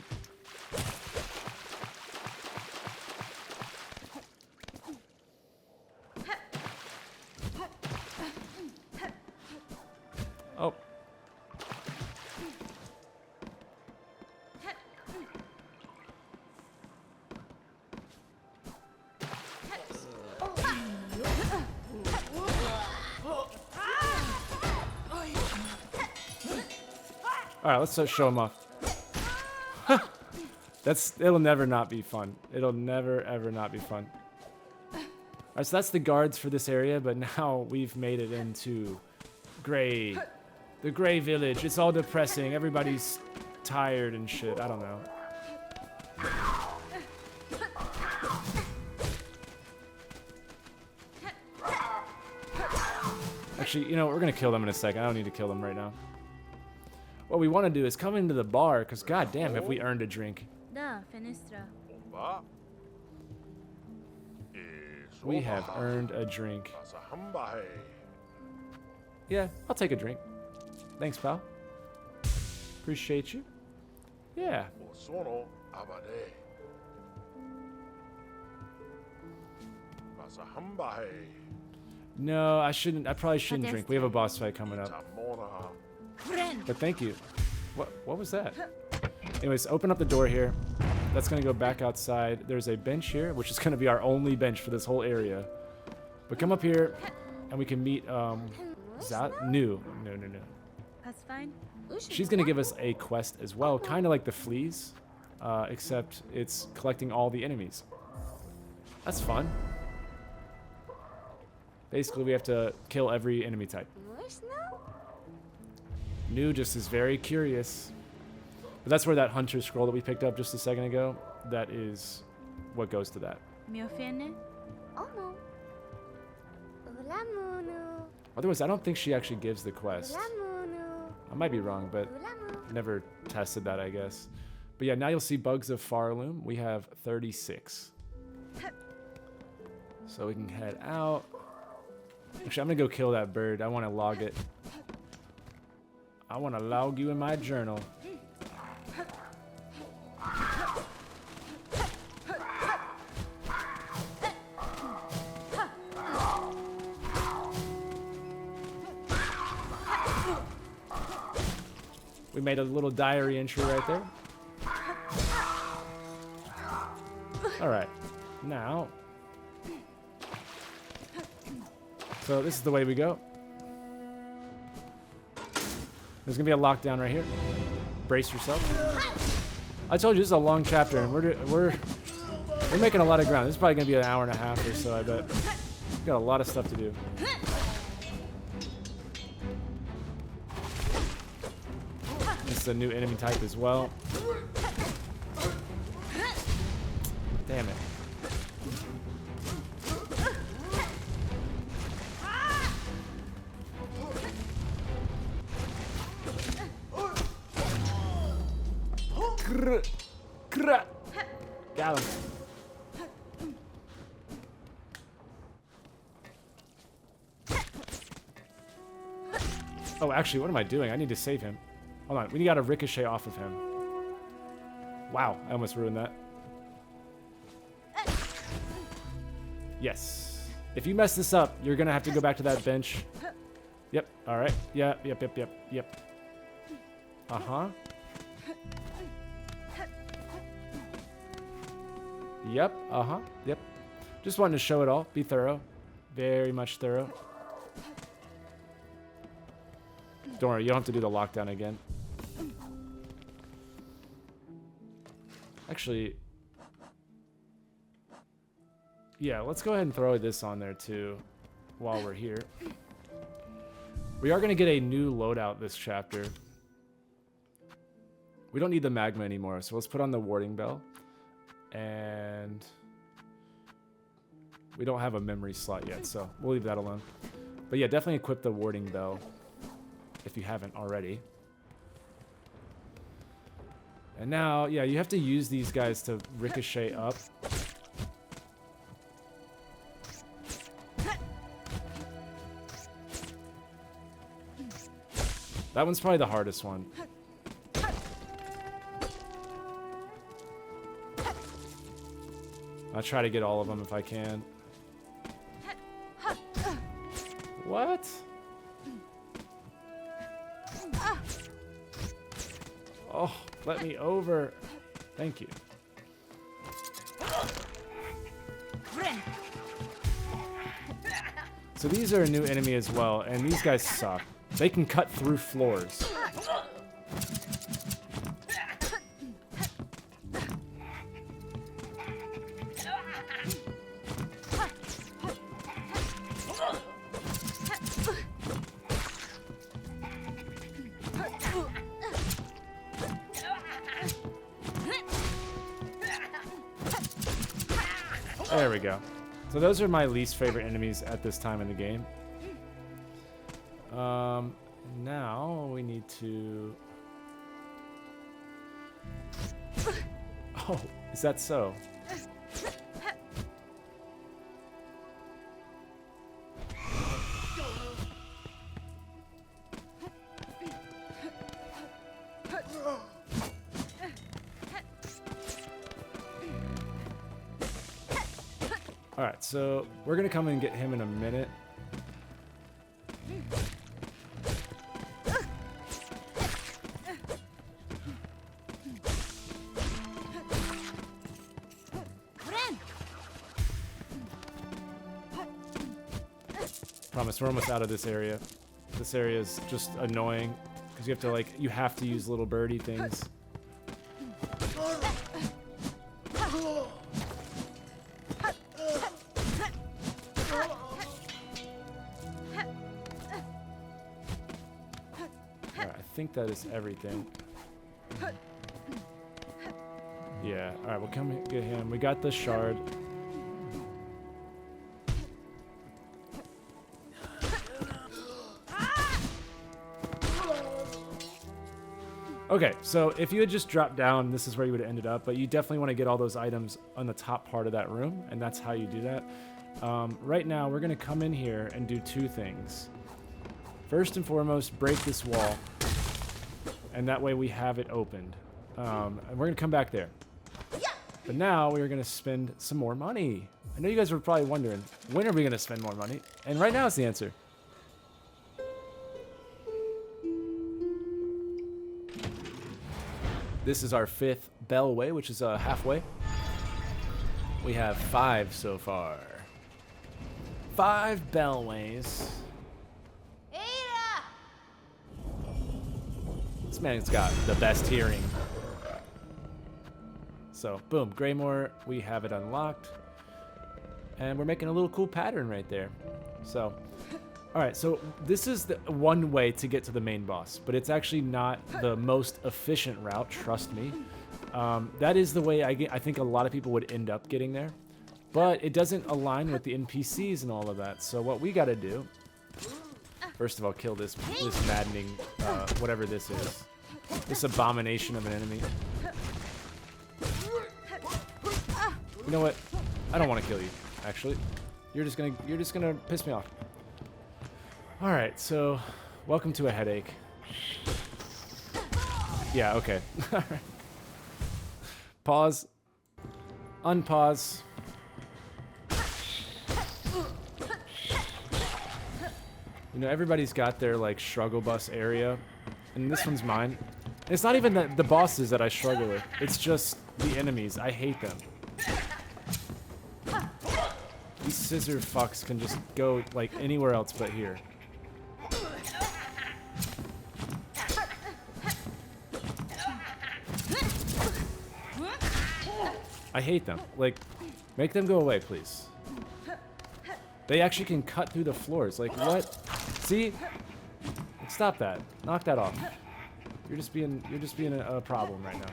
Oh. All right, let's show them off. It'll never not be fun. It'll never ever not be fun. All right, so that's the guards for this area, but now we've made it into the Grey Village. It's all depressing. Everybody's tired and shit. I don't know. Actually, you know, we're gonna kill them in a second. I don't need to kill them right now. What we want to do is come into the bar, because goddamn, have we earned a drink. Da, fenestra. We have earned a drink. Yeah, I'll take a drink. Thanks, pal. Appreciate you. Yeah. No, I shouldn't. I probably shouldn't drink. We have a boss fight coming up. But thank you. What was that? Anyways, open up the door here. That's gonna go back outside. There's a bench here, which is gonna be our only bench for this whole area. But come up here, and we can meet No. That's fine. She's gonna give us a quest as well, kind of like the fleas, except it's collecting all the enemies. That's fun. Basically, we have to kill every enemy type. New just is very curious. But that's where that hunter scroll that we picked up just a second ago, that is what goes to that. Mi offende? Otherwise, I don't think she actually gives the quest. I might be wrong, but never tested that, I guess. But yeah, now you'll see bugs of Farloom. We have 36. So we can head out. Actually, I'm gonna go kill that bird. I want to log it. I want to log you in my journal. We made a little diary entry right there. All right, now. So this is the way we go. There's gonna be a lockdown right here. Brace yourself. I told you this is a long chapter, and we're making a lot of ground. This is probably gonna be an hour and a half or so, I bet. We've got a lot of stuff to do. This is a new enemy type as well. Damn it. Got him. Oh, actually, what am I doing? I need to save him. Hold on, we got to ricochet off of him. Wow, I almost ruined that. Yes. If you mess this up, you're going to have to go back to that bench. Yep, all right. Yep. Uh-huh. Yep, uh-huh, yep. Just wanted to show it all. Be thorough. Very much thorough. Don't worry, you don't have to do the lockdown again. Actually, yeah, let's go ahead and throw this on there too while we're here. We are going to get a new loadout this chapter. We don't need the magma anymore, so let's put on the warding bell. And we don't have a memory slot yet, so we'll leave that alone. But yeah, definitely equip the warding bell if you haven't already. And now, yeah, you have to use these guys to ricochet up. That one's probably the hardest one. I'll try to get all of them if I can. What? Oh, let me over. Thank you. So these are a new enemy as well, and these guys suck. They can cut through floors. There we go. So those are my least favorite enemies at this time in the game. Now we need to... Oh, is that so? Alright, so we're gonna come and get him in a minute. Promise, we're almost out of this area. This area is just annoying because you have to you have to use little birdie things. Alright, I think that is everything. Yeah, alright, we'll come get him. We got the shard. Okay, so if you had just dropped down, this is where you would have ended up, but you definitely want to get all those items on the top part of that room, and that's how you do that. Right now, we're going to come in here and do two things. First and foremost, break this wall, and that way we have it opened. And we're going to come back there. But now we're going to spend some more money. I know you guys were probably wondering, when are we going to spend more money? And right now is the answer. This is our 5th bellway, which is halfway. We have 5 so far. 5 bellways. This man's got the best hearing. So, boom, Greymoor, we have it unlocked. And we're making a little cool pattern right there. So, alright, so this is the one way to get to the main boss, but it's actually not the most efficient route, trust me. That is the way I think a lot of people would end up getting there, but it doesn't align with the NPCs and all of that. So what we gotta do, first of all, kill this maddening, whatever this is. This abomination of an enemy. You know what? I don't want to kill you, actually. You're just gonna piss me off. Alright, so welcome to a headache. Yeah, okay. Pause. Unpause. You know, everybody's got their, like, struggle bus area. And this one's mine. And it's not even the bosses that I struggle with. It's just the enemies. I hate them. These scissor fucks can just go, like, anywhere else but here. I hate them. Like, make them go away, please. They actually can cut through the floors. Like, what? See? Stop that. Knock that off. You're just being a problem right now.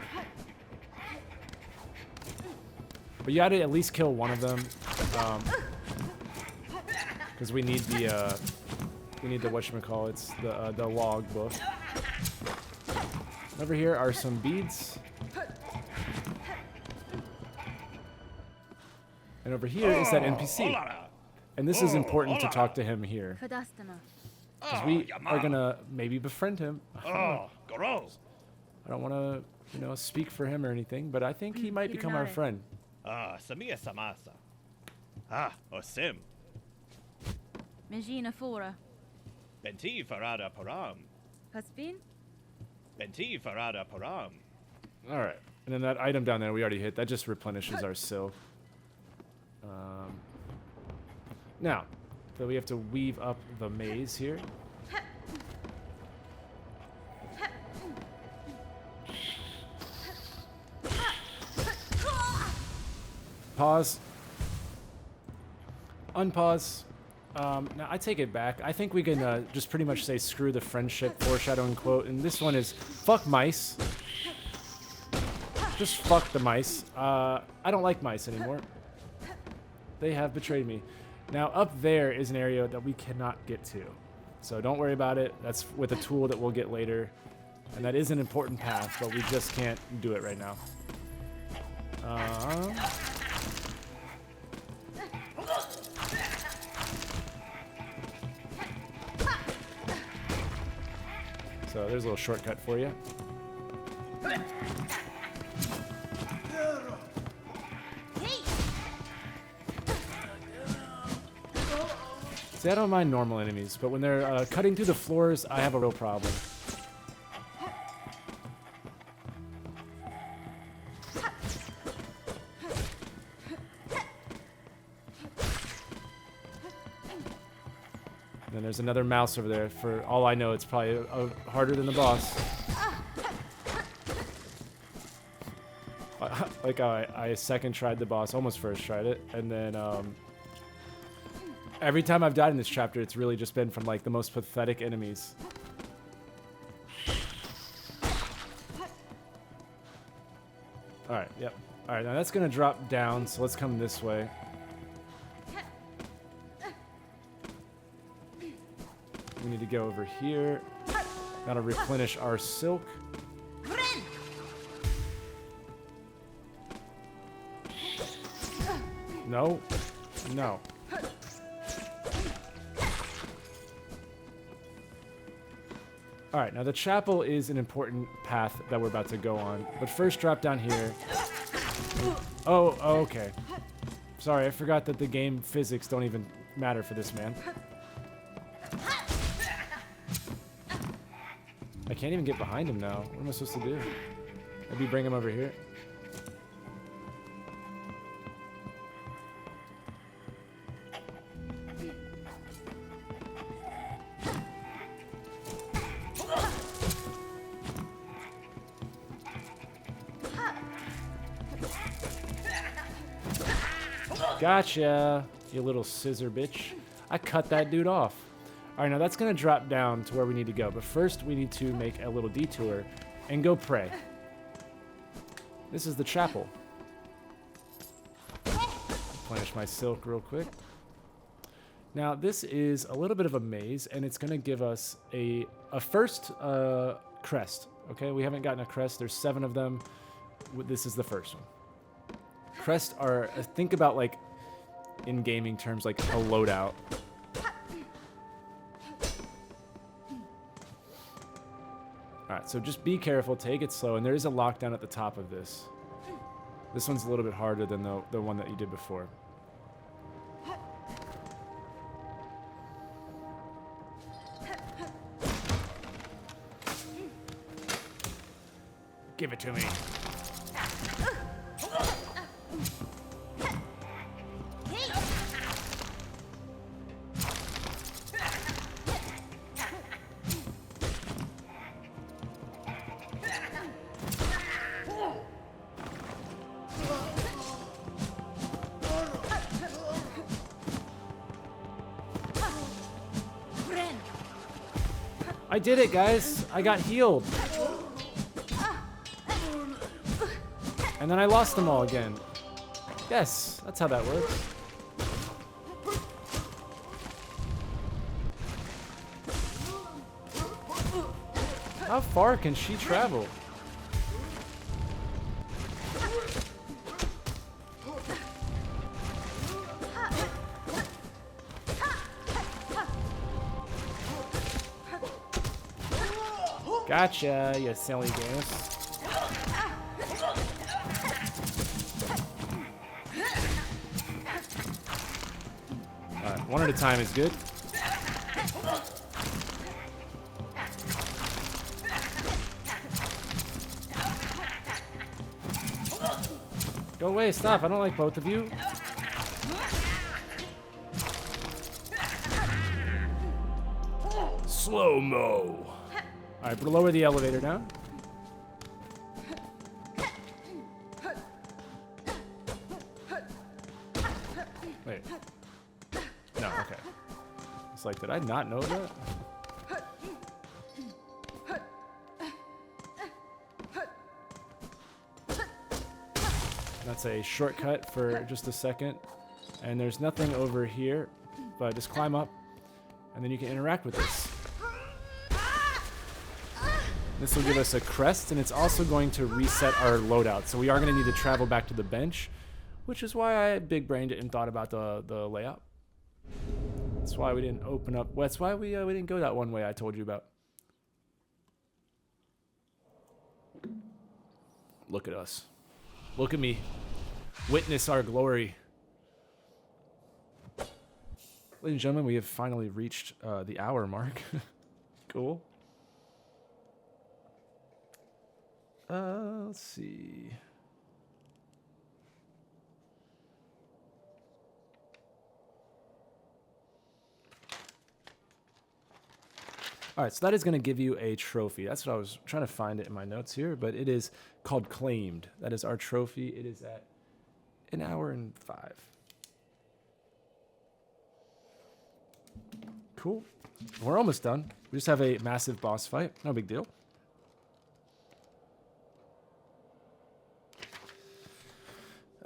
But you got to at least kill one of them, because we need the whatchamacallits, the log book. Over here are some beads. And over here is that NPC. And this is important to talk to him here. Fadastama. Because we are going to maybe befriend him. I don't want to, speak for him or anything, but I think he might become our friend. Samia Samasa. Osim. Mejina Fora. Benti Farada Param. Paspin? Benti Farada Param. All right. And then that item down there we already hit. That just replenishes our silk. Now, so we have to weave up the maze here. Pause. Unpause. Now, I take it back. I think we can just pretty much say screw the friendship foreshadowing quote. And this one is, fuck mice. Just fuck the mice. I don't like mice anymore. They have betrayed me. Now, up there is an area that we cannot get to. So don't worry about it. That's with a tool that we'll get later. And that is an important path, but we just can't do it right now. So there's a little shortcut for you. See, I don't mind normal enemies, but when they're cutting through the floors, I have a real problem. And then there's another mouse over there. For all I know, it's probably harder than the boss. Like I second tried the boss, almost first tried it, and then every time I've died in this chapter, it's really just been from like the most pathetic enemies. Alright, yep. Alright, now that's gonna drop down, so let's come this way. We need to go over here. Gotta replenish our silk. No. No. Alright, now the chapel is an important path that we're about to go on. But first, drop down here. Oh, okay. Sorry, I forgot that the game physics don't even matter for this man. I can't even get behind him now. What am I supposed to do? Maybe bring him over here. Gotcha, you little scissor bitch. I cut that dude off. All right, now that's gonna drop down to where we need to go. But first, we need to make a little detour and go pray. This is the chapel. Replenish my silk real quick. Now, this is a little bit of a maze, and it's gonna give us a first crest. Okay, we haven't gotten a crest. There's 7 of them. This is the first one. Crests are, think about like, in gaming terms, like a loadout. Alright, so just be careful, take it slow, and there is a lockdown at the top of this. This one's a little bit harder than the one that you did before. Give it to me. I did it, guys. I got healed. And then I lost them all again. Yes, that's how that works. How far can she travel? Gotcha, you silly goose. Alright, one at a time is good. Go away, stop. I don't like both of you. Slow-mo. Alright, we'll lower the elevator down. Wait. No, okay. It's like, did I not know that? That's a shortcut for just a second. And there's nothing over here, but just climb up, and then you can interact with this. This will give us a crest, and it's also going to reset our loadout. So we are going to need to travel back to the bench, which is why I big-brained it and thought about the layout. That's why we didn't open up. Well, that's why we didn't go that one way I told you about. Look at us. Look at me. Witness our glory. Ladies and gentlemen, we have finally reached the hour mark. Cool. Let's see. All right, so that is going to give you a trophy. That's what I was trying to find it in my notes here, but it is called Claimed. That is our trophy. It is at 1 hour and 5. Cool. We're almost done. We just have a massive boss fight. No big deal.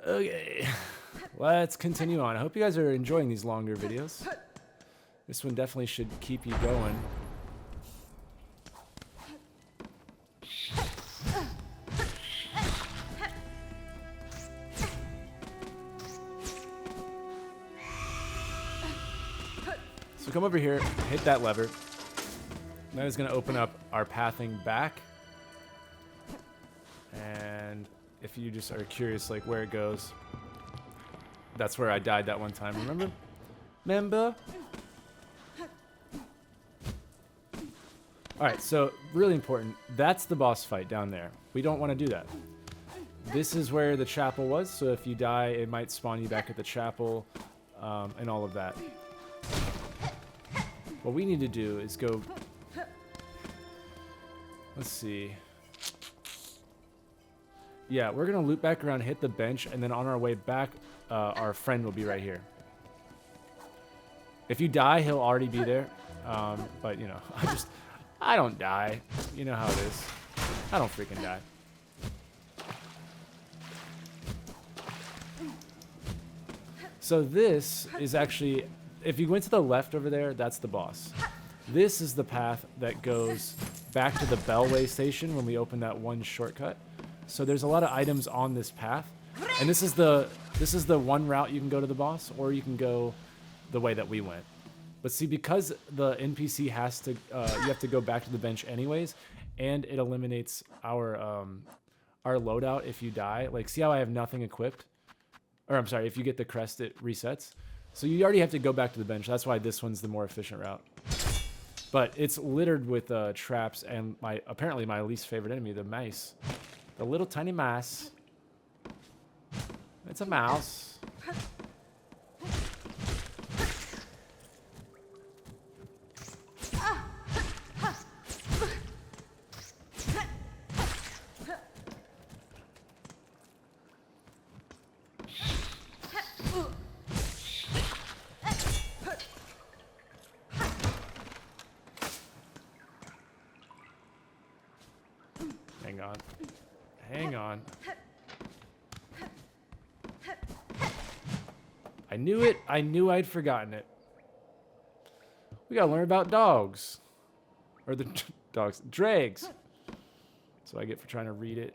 Okay, let's continue on. I hope you guys are enjoying these longer videos. This one definitely should keep you going. So come over here, hit that lever. That is going to open up our pathing back. And if you just are curious like where it goes, that's where I died that one time, remember? Remember? Alright, so really important. That's the boss fight down there. We don't want to do that. This is where the chapel was, so if you die, it might spawn you back at the chapel, and all of that. What we need to do is go... Let's see. Yeah, we're going to loop back around, hit the bench, and then on our way back, our friend will be right here. If you die, he'll already be there. But, you know, I don't die. You know how it is. I don't freaking die. So this is actually, if you went to the left over there, that's the boss. This is the path that goes back to the Bellway station when we open that one shortcut. So there's a lot of items on this path, and this is the one route you can go to the boss, or you can go the way that we went. But see, because the NPC has to, you have to go back to the bench anyways, and it eliminates our loadout if you die. Like, see how I have nothing equipped? Or I'm sorry, if you get the crest, it resets. So you already have to go back to the bench. That's why this one's the more efficient route. But it's littered with traps and apparently my least favorite enemy, the mice. The little tiny mouse. It's a mouse. Hang on. Hang on. I knew it. I knew I'd forgotten it. We gotta learn about dogs. Or the dogs. Dregs. That's what I get for trying to read it.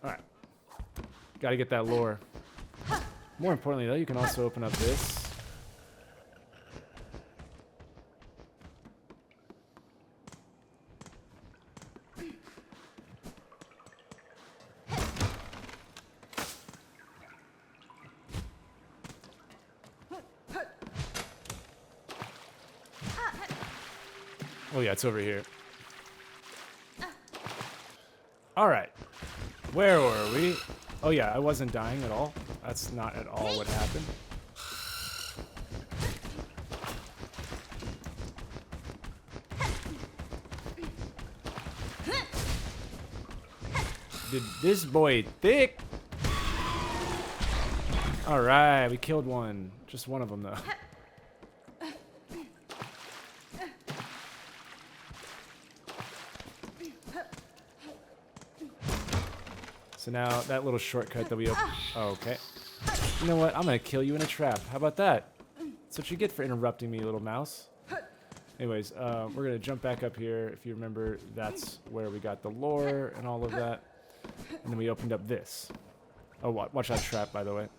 Alright. Gotta get that lore. More importantly, though, you can also open up this. Oh yeah, it's over here. Alright. Where were we? Oh yeah, I wasn't dying at all. That's not at all what happened. Did this boy thick? Alright, we killed one. Just one of them though. So now that little shortcut that we opened. Oh, okay. You know what? I'm gonna kill you in a trap. How about that? That's what you get for interrupting me, little mouse. Anyways, we're gonna jump back up here. If you remember, that's where we got the lore and all of that. And then we opened up this. Oh, watch that trap, by the way.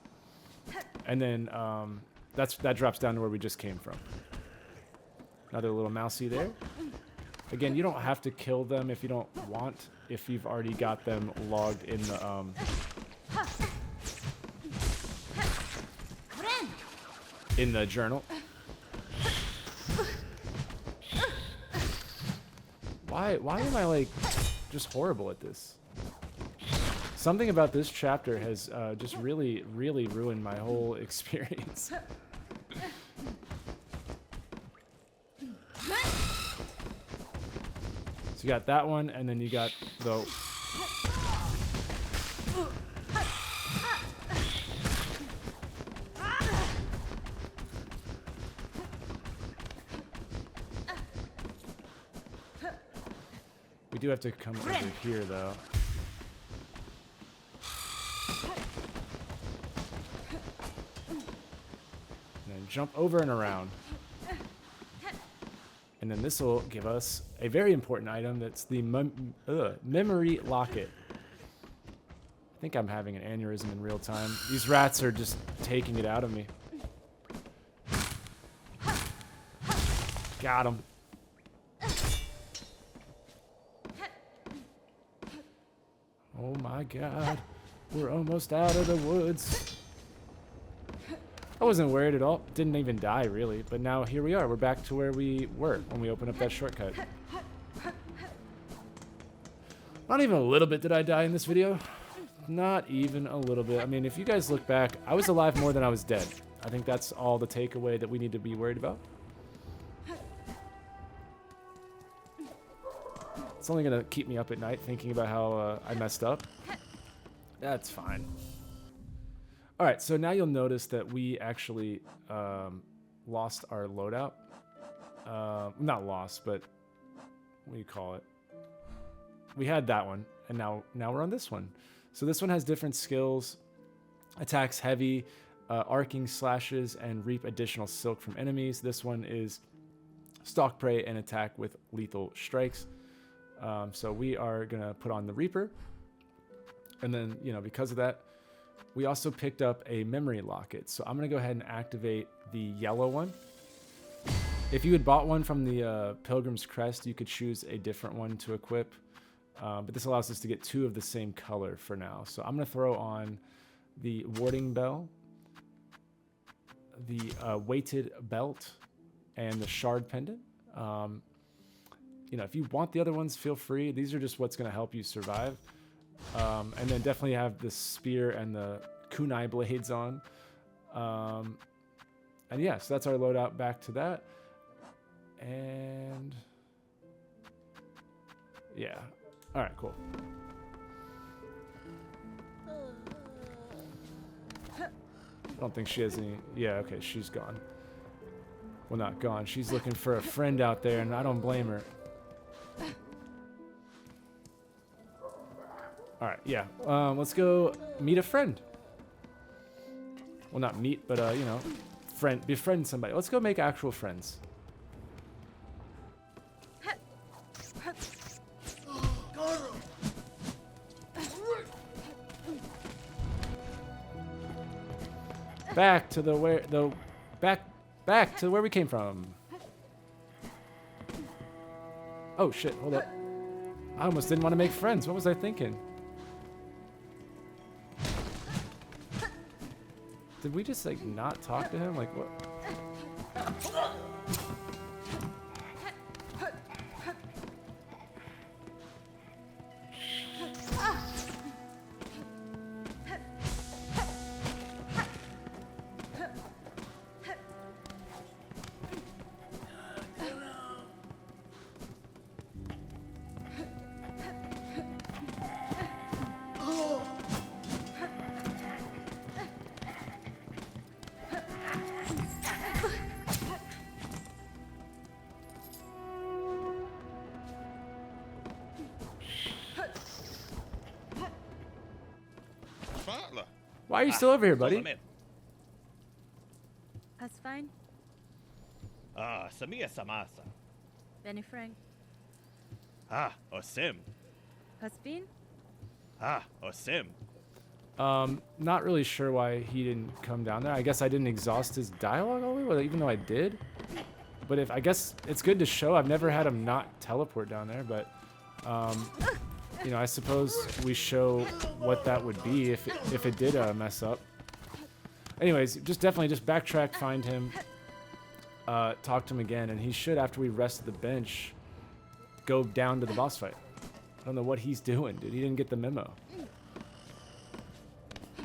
And then that drops down to where we just came from. Another little mousey there. Again, you don't have to kill them if you don't want, if you've already got them logged in the journal. Why am I like just horrible at this? Something about this chapter has just really ruined my whole experience. So you got that one, and then you got the... We do have to come over here, though. And then jump over and around. And then this will give us a very important item. That's the memory locket. I think I'm having an aneurysm in real time. These rats are just taking it out of me. Got him. Oh my god. We're almost out of the woods. I wasn't worried at all. Didn't even die, really. But now here we are. We're back to where we were when we opened up that shortcut. Not even a little bit did I die in this video. Not even a little bit. I mean, if you guys look back, I was alive more than I was dead. I think that's all the takeaway that we need to be worried about. It's only going to keep me up at night thinking about how I messed up. That's fine. All right, so now you'll notice that we actually lost our loadout. Not lost, but what do you call it? We had that one, and now we're on this one. So this one has different skills, attacks heavy, arcing slashes, and reap additional silk from enemies. This one is stalk prey and attack with lethal strikes. So we are going to put on the Reaper. And then, you know, because of that, we also picked up a memory locket. So I'm going to go ahead and activate the yellow one. If you had bought one from the Pilgrim's Crest, you could choose a different one to equip. But this allows us to get two of the same color for now. So I'm going to throw on the warding bell, the weighted belt, and the shard pendant. You know, if you want the other ones, feel free. These are just what's going to help you survive. And then definitely have the spear and the kunai blades on. And yeah, so that's our loadout. Back to that. And yeah. All right, cool. I don't think she has any. Yeah, okay, she's gone. Well, not gone. She's looking for a friend out there, and I don't blame her. All right, yeah. Let's go meet a friend. well, not meet, but you know, befriend somebody. Let's go make actual friends. Back to back to where we came from. Oh shit, hold up. I almost didn't want to make friends. What was I thinking? Did we just like not talk to him? Like what? Why are you still over here, buddy? Pasfine, Ah, Samia Samasa. Benefreng, Ah, Osim. Paspin, Ah, Osim. Not really sure why he didn't come down there. I guess I didn't exhaust his dialogue all the way, even though I did. But I guess it's good to show. I've never had him not teleport down there, but you know, I suppose we show what that would be if it did mess up. Anyways, definitely backtrack, find him, talk to him again, and he should, after we rest the bench, go down to the boss fight. I don't know what he's doing, dude. He didn't get the memo. I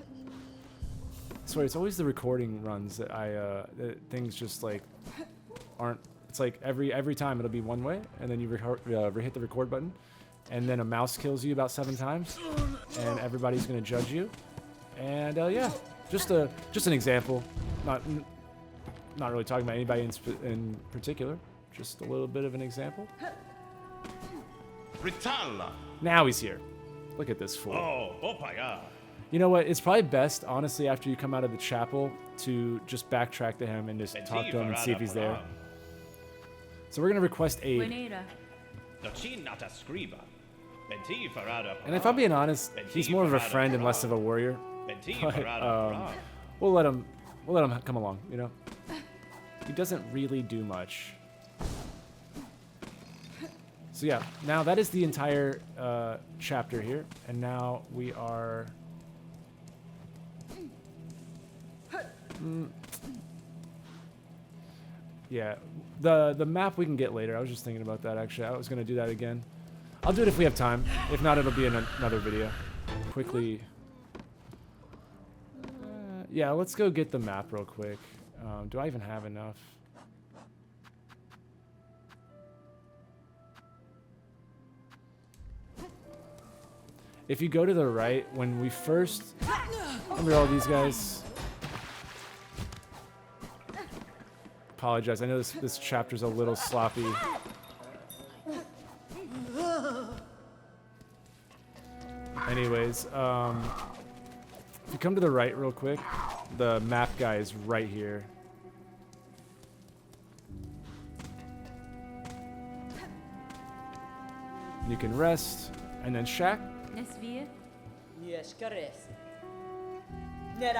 swear, it's always the recording runs that that things just like aren't. It's like every time it'll be one way, and then you hit the record button, and then a mouse kills you about 7 times, and everybody's gonna judge you. And yeah, just an example. Not really talking about anybody in particular. Just a little bit of an example. Ritalla. Now he's here. Look at this fool. Oh, Opaya. You know what? It's probably best, honestly, after you come out of the chapel, to just backtrack to him and just talk to him and see if he's there. So we're gonna request aid. Buenera, Nochinata Scriba. Benti Farada. And if I'm being honest, he's more of a friend and less of a warrior. Benti But Farada. we'll let him come along. You know, he doesn't really do much. So yeah, now that is the entire chapter here, and now we are. Yeah, the map we can get later. I was just thinking about that actually. I was gonna do that again. I'll do it if we have time. If not, it'll be in another video. Quickly. Yeah, let's go get the map real quick. Do I even have enough? If you go to the right, when we first... Remember all these guys? Apologize, I know this chapter's a little sloppy. Anyways, if you come to the right real quick, the map guy is right here. You can rest, and then shack. Nesvia, Yes, crest.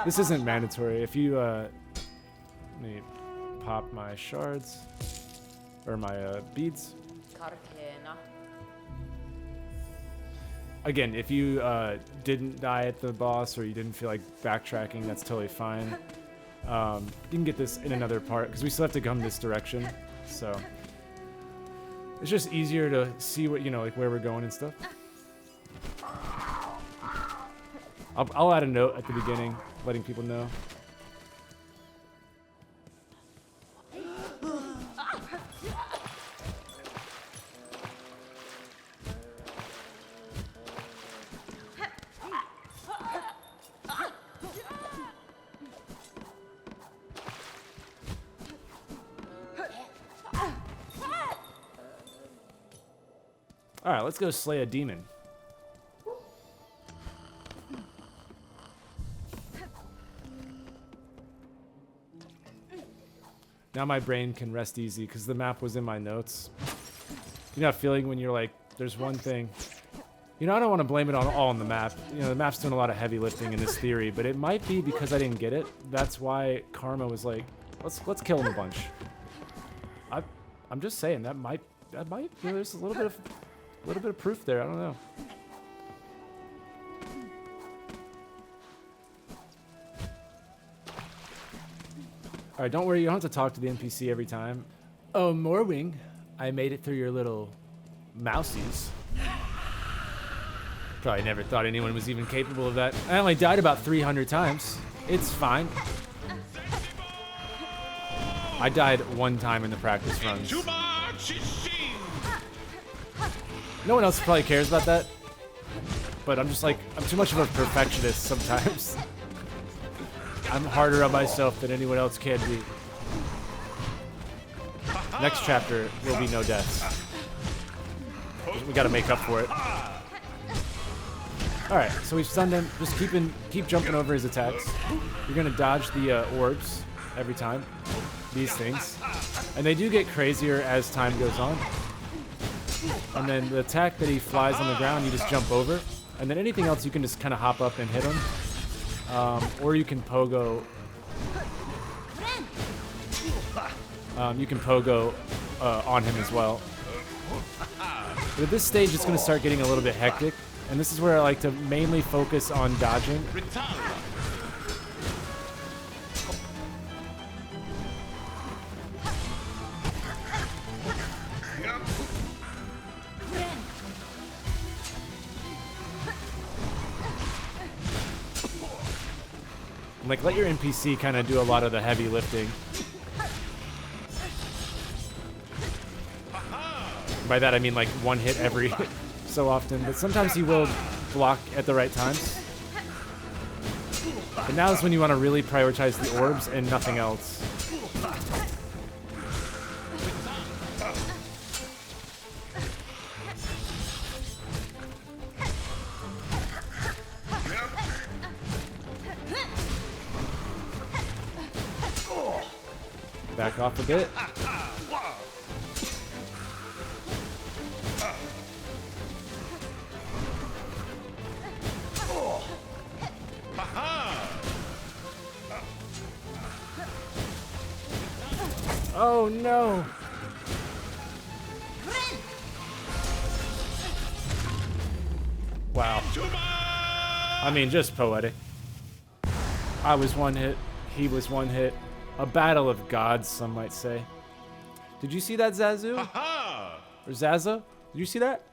This isn't mandatory. If you, let me pop my shards, or my beads. Cartena. Again, if you didn't die at the boss or you didn't feel like backtracking, that's totally fine. You can get this in another part, because we still have to come this direction, so it's just easier to see what, you know, like where we're going and stuff. I'll add a note at the beginning, letting people know. Alright, let's go slay a demon. Now my brain can rest easy because the map was in my notes. You know that feeling when you're like, there's one thing. You know, I don't want to blame it all on the map. You know, the map's doing a lot of heavy lifting in this theory, but it might be because I didn't get it. That's why Karma was like, let's kill him a bunch. I'm just saying that might you know, there's a little bit of proof there. I don't know. All right, don't worry. You don't have to talk to the NPC every time. Oh, Morwing, I made it through your little mousies. Probably never thought anyone was even capable of that. I only died about 300 times. It's fine. I died one time in the practice runs. No one else probably cares about that. But I'm just like, I'm too much of a perfectionist sometimes. I'm harder on myself than anyone else can be. Next chapter will be no deaths. We gotta make up for it. Alright, so we've stunned him. Just keep jumping over his attacks. You're gonna dodge the orbs every time. These things. And they do get crazier as time goes on. And then the attack that he flies on the ground, you just jump over. And then anything else, you can just kind of hop up and hit him. Or you can pogo. You can pogo on him as well. But at this stage, it's going to start getting a little bit hectic. And this is where I like to mainly focus on dodging. Like, let your NPC kind of do a lot of the heavy lifting. By that, I mean, like, one hit every so often. But sometimes he will block at the right times. But now is when you want to really prioritize the orbs and nothing else. Back off a bit. Oh no! Wow. I mean, just poetic. I was one hit. He was one hit. A battle of gods, some might say. Did you see that, Zazu? Or Zaza? Did you see that?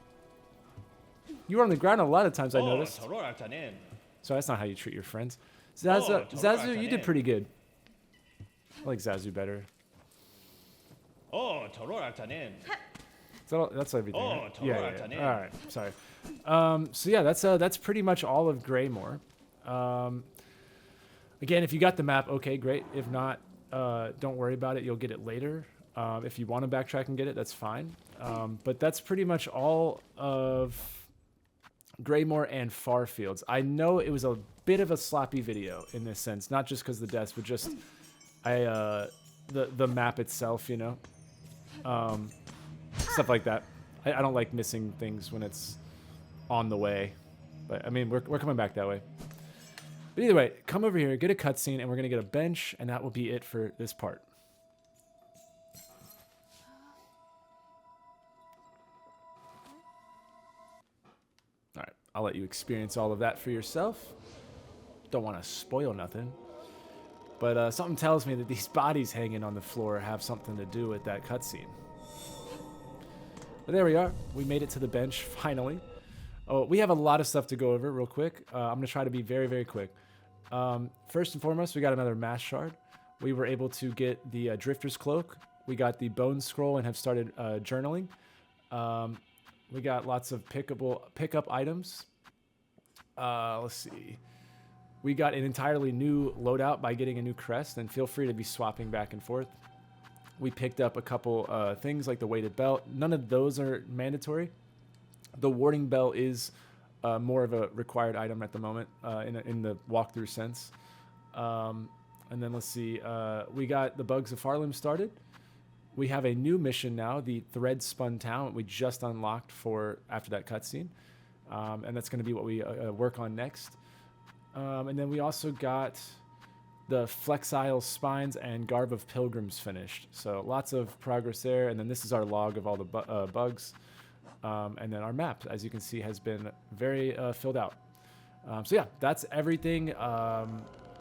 You were on the ground a lot of times, I noticed. So that's not how you treat your friends. Zazu, you did pretty good. I like Zazu better. So that's everything. Right? Yeah. All right. Sorry. So yeah, that's pretty much all of Greymoor. Again, if you got the map, okay, great. If not, don't worry about it. You'll get it later. If you want to backtrack and get it, that's fine. But that's pretty much all of Greymoor and Farfields. I know it was a bit of a sloppy video in this sense, not just because the deaths, but just the map itself, you know, stuff like that. I don't like missing things when it's on the way, but I mean we're coming back that way. But either way, come over here, get a cutscene, and we're gonna get a bench, and that will be it for this part. All right, I'll let you experience all of that for yourself. Don't want to spoil nothing, but something tells me that these bodies hanging on the floor have something to do with that cutscene. But there we are. We made it to the bench finally. Oh, we have a lot of stuff to go over real quick. I'm gonna try to be very, very quick. First and foremost, we got another mass shard. We were able to get the Drifter's Cloak. We got the Bone Scroll and have started journaling. We got lots of pickup items. Let's see. We got an entirely new loadout by getting a new crest, and feel free to be swapping back and forth. We picked up a couple things like the weighted belt. None of those are mandatory. The warding belt is more of a required item at the moment in the walkthrough sense. And then let's see. We got the Bugs of Farlam started. We have a new mission now, the Thread Spun Town, we just unlocked for after that cutscene. And that's going to be what we work on next. And then we also got the Flexile Spines and Garb of Pilgrims finished. So lots of progress there. And then this is our log of all the bugs. And then our map, as you can see, has been very filled out. So yeah, that's everything.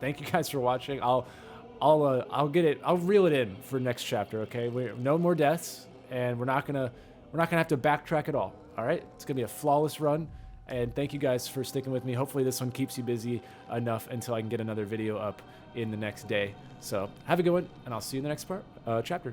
Thank you guys for watching. I'll get it. I'll reel it in for next chapter. Okay, no more deaths, and we're not gonna have to backtrack at all. All right, it's gonna be a flawless run. And thank you guys for sticking with me. Hopefully this one keeps you busy enough until I can get another video up in the next day. So have a good one, and I'll see you in the next chapter.